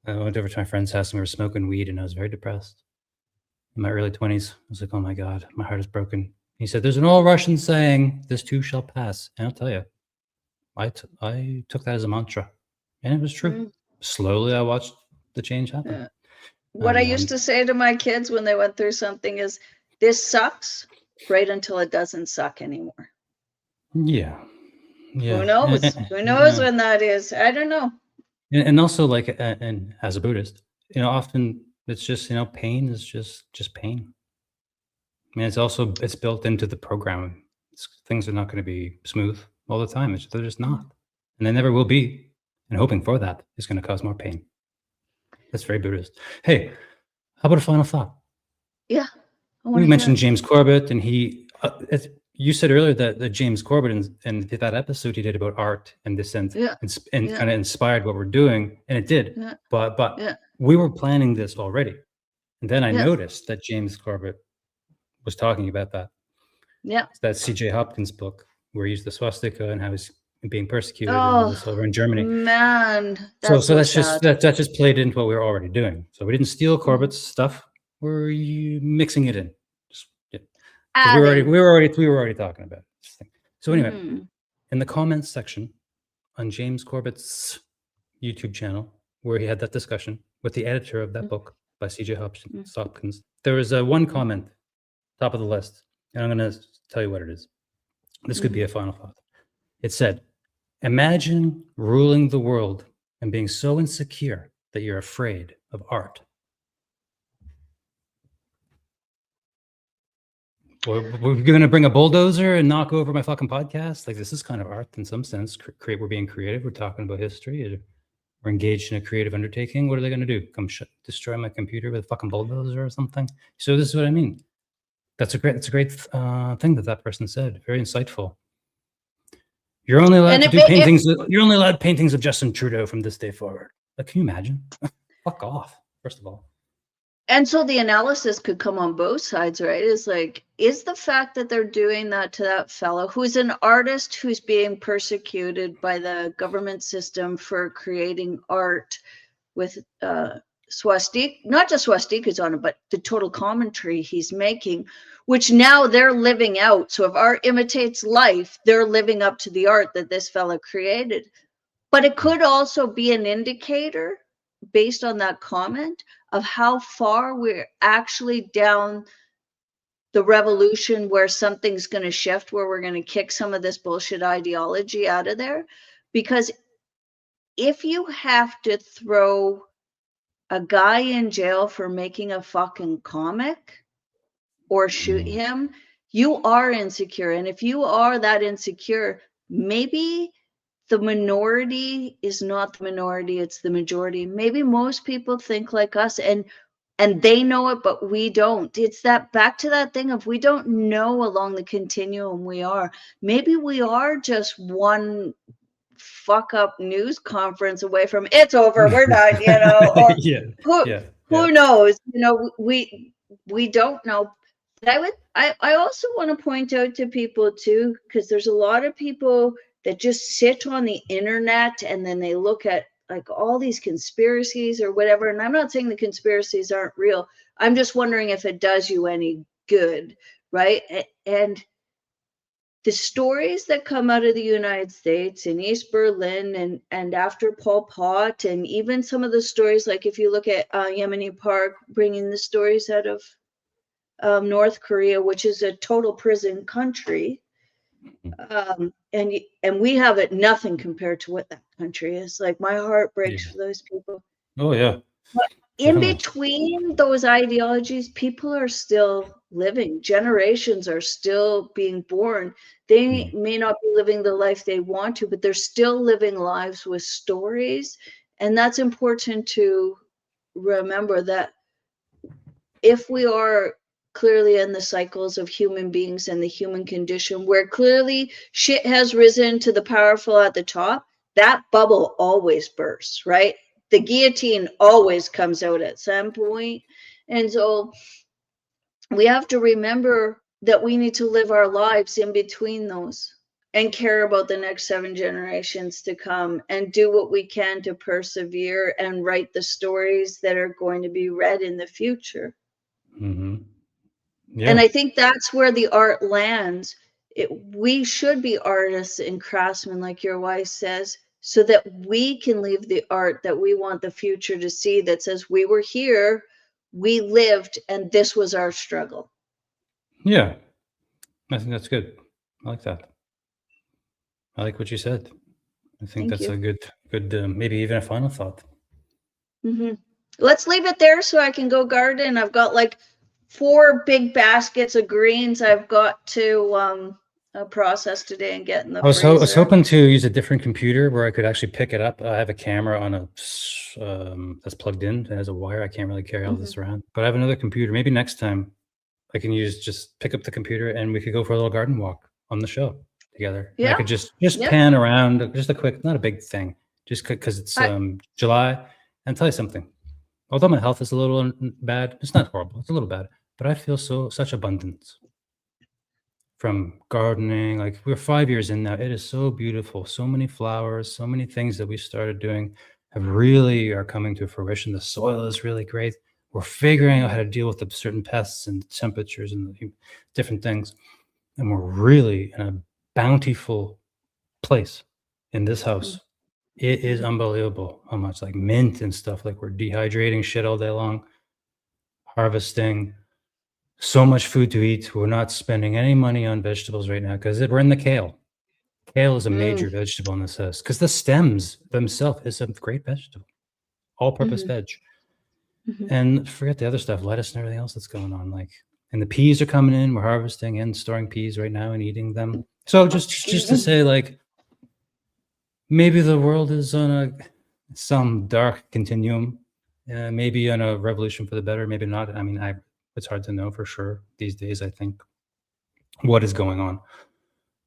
I went over to my friend's house and we were smoking weed, and I was very depressed. In my early 20s, I was like, oh my God, my heart is broken. He said, there's an old Russian saying, this too shall pass. And I'll tell you, I took that as a mantra, and it was true. Slowly, I watched the change happen. Yeah. What I used to say to my kids when they went through something is, this sucks right until it doesn't suck anymore. Yeah. Who knows? Who knows when that is? I don't know. And also, like, and as a Buddhist, often it's just, pain is just pain. I mean, it's built into the programming. Things are not going to be smooth all the time. They're just not, and they never will be. And hoping for that is going to cause more pain. That's very Buddhist. Hey, how about a final thought? Yeah. We mentioned James Corbett, and you said earlier that James Corbett and that episode he did about art and Dissent and kind of inspired what we're doing, and it did. Yeah. But we were planning this already, and then I noticed that James Corbett was talking about that. Yeah. That C.J. Hopkins book where he used the swastika and how he's being persecuted and all this over in Germany. Man, so that's sad. That just played into what we were already doing. So we didn't steal Corbett's stuff. We're mixing it in. We were already talking about it. So anyway, in the comments section on James Corbett's YouTube channel, where he had that discussion with the editor of that book by C.J. Hopkins, there was one comment, top of the list, and I'm going to tell you what it is. This could be a final thought. It said, imagine ruling the world and being so insecure that you're afraid of art. We're going to bring a bulldozer and knock over my fucking podcast? Like, this is kind of art in some sense. We're being creative. We're talking about history. We're engaged in a creative undertaking. What are they going to do? Come destroy my computer with a fucking bulldozer or something? So this is what I mean. That's a great thing that person said. Very insightful. You're only allowed to do paintings. You're only allowed paintings of Justin Trudeau from this day forward. Like, can you imagine? Fuck off, first of all. And so the analysis could come on both sides, right? It's like, is the fact that they're doing that to that fellow who's an artist who's being persecuted by the government system for creating art with swastika, not just swastikas on it, but the total commentary he's making, which now they're living out. So if art imitates life, they're living up to the art that this fellow created. But it could also be an indicator, based on that comment, of how far we're actually down the revolution, where something's going to shift, where we're going to kick some of this bullshit ideology out of there. Because if you have to throw a guy in jail for making a fucking comic or shoot him, you are insecure. And if you are that insecure, maybe the minority is not the minority, it's the majority. Maybe most people think like us, and they know it, but we don't. It's that back to that thing of, we don't know along the continuum we are. Maybe we are just one fuck up news conference away from it's over, we're done, or who knows, we don't know. But I also want to point out to people too, because there's a lot of people that just sit on the internet and then they look at like all these conspiracies or whatever. And I'm not saying the conspiracies aren't real. I'm just wondering if it does you any good, right? And the stories that come out of the United States in East Berlin and after Pol Pot, and even some of the stories, like if you look at Yemeni Park, bringing the stories out of North Korea, which is a total prison country. And we have it nothing compared to what that country is. Like, my heart breaks for those people. Oh yeah. But in between those ideologies, people are still living. Generations are still being born. They may not be living the life they want to, but they're still living lives with stories. And that's important to remember, that if we are clearly in the cycles of human beings and the human condition, where clearly shit has risen to the powerful at the top, that bubble always bursts, right? The guillotine always comes out at some point. And so we have to remember that we need to live our lives in between those and care about the next 7 generations to come and do what we can to persevere and write the stories that are going to be read in the future. Mm-hmm. And Yeah. I think that's where the art lands. We should be artists and craftsmen, like your wife says, so that we can leave the art that we want the future to see, that says we were here, we lived, and this was our struggle. Yeah. I think that's good. I like that. I like what you said. I think Thank that's a you. good, maybe even a final thought. Hmm. Let's leave it there so I can go garden. I've got like 4 big baskets of greens I've got to process today and get in the I was freezer. hoping to use a different computer where I could actually pick it up. I have a camera on that's plugged in. It has a wire. I can't really carry all Hmm. this around. But I have another computer. Maybe next time I can just pick up the computer and we could go for a little garden walk on the show together. And I Yeah. could just Yep. pan around, just a quick, not a big thing, just because it's I, July. And tell you something. Although my health is a little bad, it's not horrible. It's a little bad, but I feel such abundance from gardening. Like we're 5 years in now. It is so beautiful. So many flowers, so many things that we started doing have really are coming to fruition. The soil is really great. We're figuring out how to deal with the certain pests and temperatures and the different things. And we're really in a bountiful place in this house. It is unbelievable how much like mint and stuff, like we're dehydrating shit all day long, harvesting so much food to eat. We're not spending any money on vegetables right now because we're in the kale. Kale is a major mm, vegetable in this house because the stems themselves is a great vegetable, all-purpose mhm, veg. mhm. And forget the other stuff, lettuce and everything else that's going on. Like, and the peas are coming in. We're harvesting and storing peas right now and eating them. So just to Mhm, say, like, maybe the world is on some dark continuum, maybe on a revolution for the better, maybe not. I mean, it's hard to know for sure these days. I think what is going on.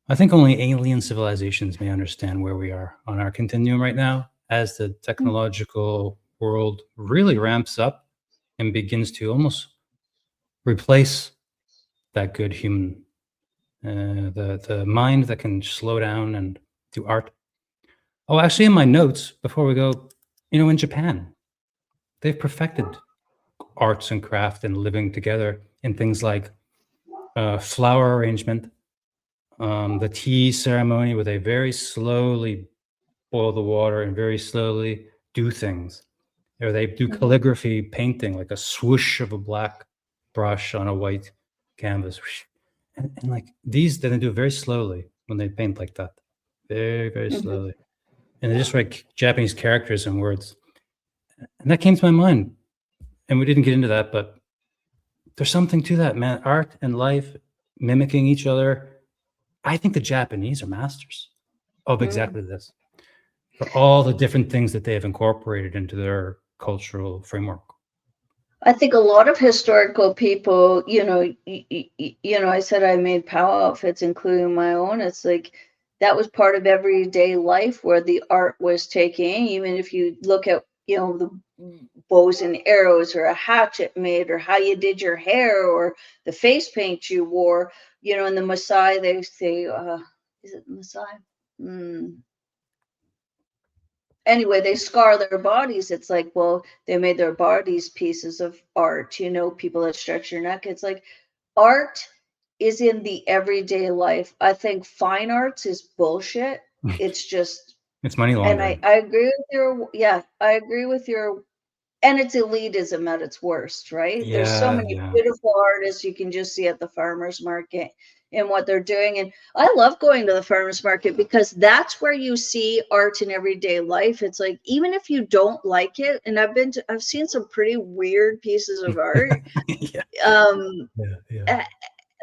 I think only alien civilizations may understand where we are on our continuum right now as the mm, technological world really ramps up and begins to almost replace that good human, the mind that can slow down and do art. Oh, actually, in my notes before we go, in Japan, they've perfected arts and craft and living together in things like flower arrangement, the tea ceremony, where they very slowly boil the water and very slowly do things. Or they do mhm, calligraphy painting, like a swoosh of a black brush on a white canvas. And like these, then they do it very slowly when they paint like that. Very, very mhm, slowly. And they just write Japanese characters and words. And that came to my mind. And we didn't get into that, but there's something to that, man. Art and life mimicking each other. I think the Japanese are masters of mm. exactly this, for all the different things that they have incorporated into their cultural framework. I think a lot of historical people, I said I made power outfits, including my own. It's like that was part of everyday life where the art was taking. Even if you look at, the bows and arrows or a hatchet made or how you did your hair or the face paint you wore, in the Maasai, they say, is it Maasai? Mm, anyway, they scar their bodies. It's like, well, they made their bodies pieces of art, people that stretch your neck. It's like art is in the everyday life. I think fine arts is bullshit. It's just, It's money and I, laundering. I agree with yeah, I agree with your, and it's elitism at its worst, right? There's so Yeah, many yeah. beautiful artists you can just see at the farmers market and what they're doing. And I love going to the farmers market because that's where you see art in everyday life. It's like even if you don't like it, and I've seen some pretty weird pieces of art. Yeah, Um, yeah, yeah. eh,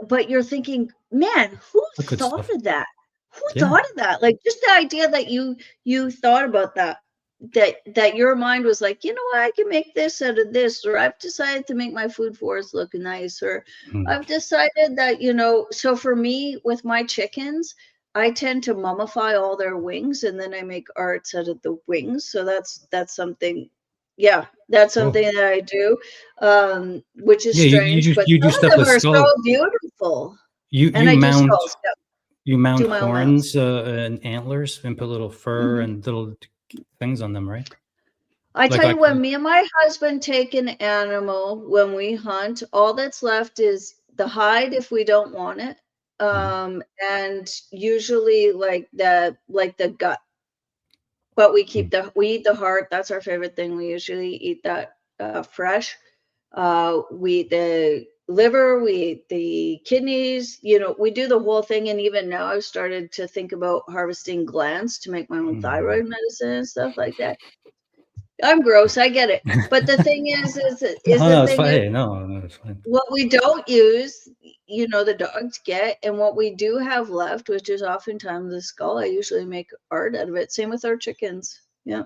but you're thinking, man, who But good thought stuff. of that? Who Yeah. thought of that? Like just the idea that you thought about that. that your mind was like, you know what, I can make this out of this, or I've decided to make my food forest look nice, or I've decided that, so for me with my chickens, I tend to mummify all their wings and then I make arts out of the wings. So that's something, yeah, that's something Cool. that I do, which is Yeah, strange, but you do some of stuff them with are so skull. beautiful. You And you I do mount skulls, yeah, you mount do my own mounts. horns and antlers and put little fur and little things on them, right? I Like tell you, like when me and my husband take an animal, when we hunt, all that's left is the hide if we don't want it. And usually like the gut. But we eat the heart. That's our favorite thing. We usually eat that fresh. We eat the liver, we eat the kidneys, we do the whole thing. And even now I've started to think about harvesting glands to make my own thyroid medicine and stuff like that. I'm gross, I get it. But the thing no, it's fine. Hey, no, it's fine. what we don't use, the dogs get, and what we do have left, which is oftentimes the skull, I usually make art out of it. Same with our chickens. Yeah.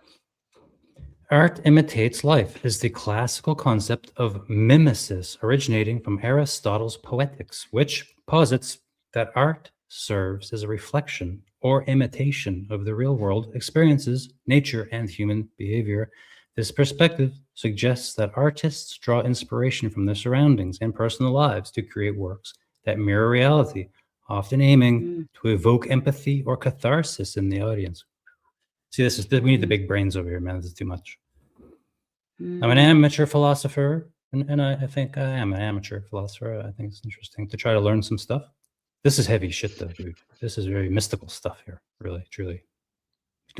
Art imitates life is the classical concept of mimesis originating from Aristotle's Poetics, which posits that art serves as a reflection or imitation of the real world experiences, nature, and human behavior. This perspective suggests that artists draw inspiration from their surroundings and personal lives to create works that mirror reality, often aiming to evoke empathy or catharsis in the audience. See, we need the big brains over here, man. This is too much. I'm an amateur philosopher, and I think I am an amateur philosopher. I think it's interesting to try to learn some stuff. This is heavy shit, though, dude. This is very mystical stuff here, really, truly.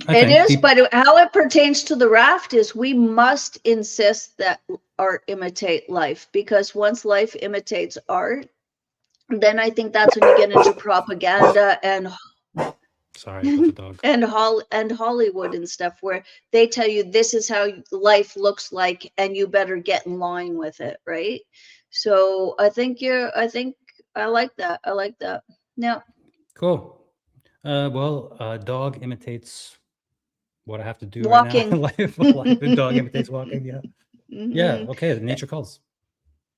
It is, but how it pertains to the raft is we must insist that art imitate life, because once life imitates art, then I think that's when you get into propaganda and sorry about the dog and Hollywood and stuff, where they tell you this is how life looks like and you better get in line with it, right? So I think I like that. I like that. Yeah. Cool. Well, dog imitates what I have to do walking. Right now in life. The dog imitates walking. Yeah. Yeah. Okay. Nature calls.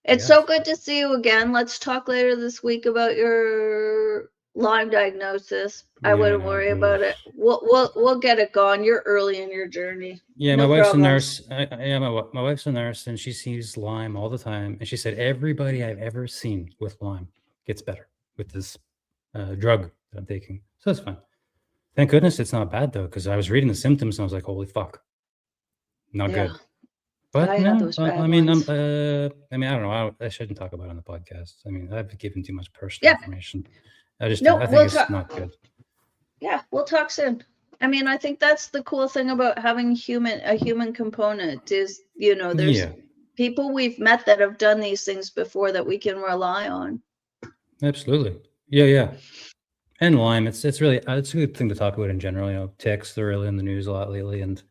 It's so good to see you again. Let's talk later this week about your Lyme diagnosis. I wouldn't worry about it. We'll get it gone. You're early in your journey. Yeah, my wife's a nurse. My wife's a nurse, and she sees Lyme all the time. And she said everybody I've ever seen with Lyme gets better with this drug that I'm taking. So that's fine. Thank goodness it's not bad though, because I was reading the symptoms and I was like, "Holy fuck, not good." But I mean, I don't know. I shouldn't talk about it on the podcast. I mean, I've given too much personal information. I think it's not good. Yeah, we'll talk soon. I mean, I think that's the cool thing about having a human component is, there's people we've met that have done these things before that we can rely on. Absolutely. Yeah. And Lyme, it's really, it's a good thing to talk about in general. Ticks, they're really in the news a lot lately, and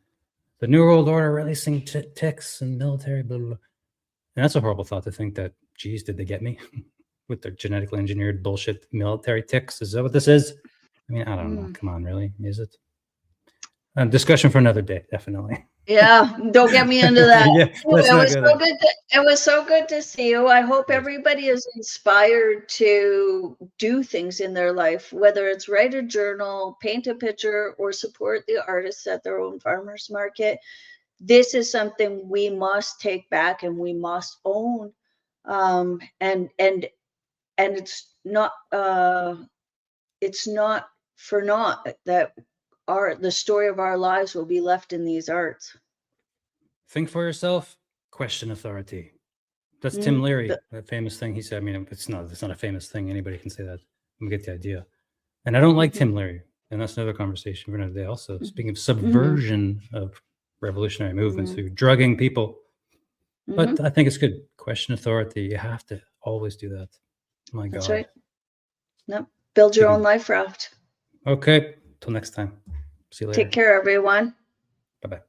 the New World Order releasing ticks and military, blah, blah, blah. And that's a horrible thought to think that, geez, did they get me with their genetically engineered bullshit military ticks? Is that what this is? I mean, I don't know. Come on, really? Is it? Discussion for another day, definitely. Yeah, don't get me into that. It was so good to see you. I hope everybody is inspired to do things in their life, whether it's write a journal, paint a picture, or support the artists at their own farmers market. This is something we must take back and we must own. And it's not for naught that the story of our lives will be left in these arts. Think for yourself, question authority. That's Tim Leary, that famous thing he said. I mean, it's not a famous thing. Anybody can say that. We get the idea. And I don't like Tim Leary. And that's another conversation for another day also. Speaking of subversion of revolutionary movements through drugging people. But I think it's good. Question authority. You have to always do that. My God. That's right. No, build your own life raft. Okay. Till next time. See you later. Take care, everyone. Bye-bye.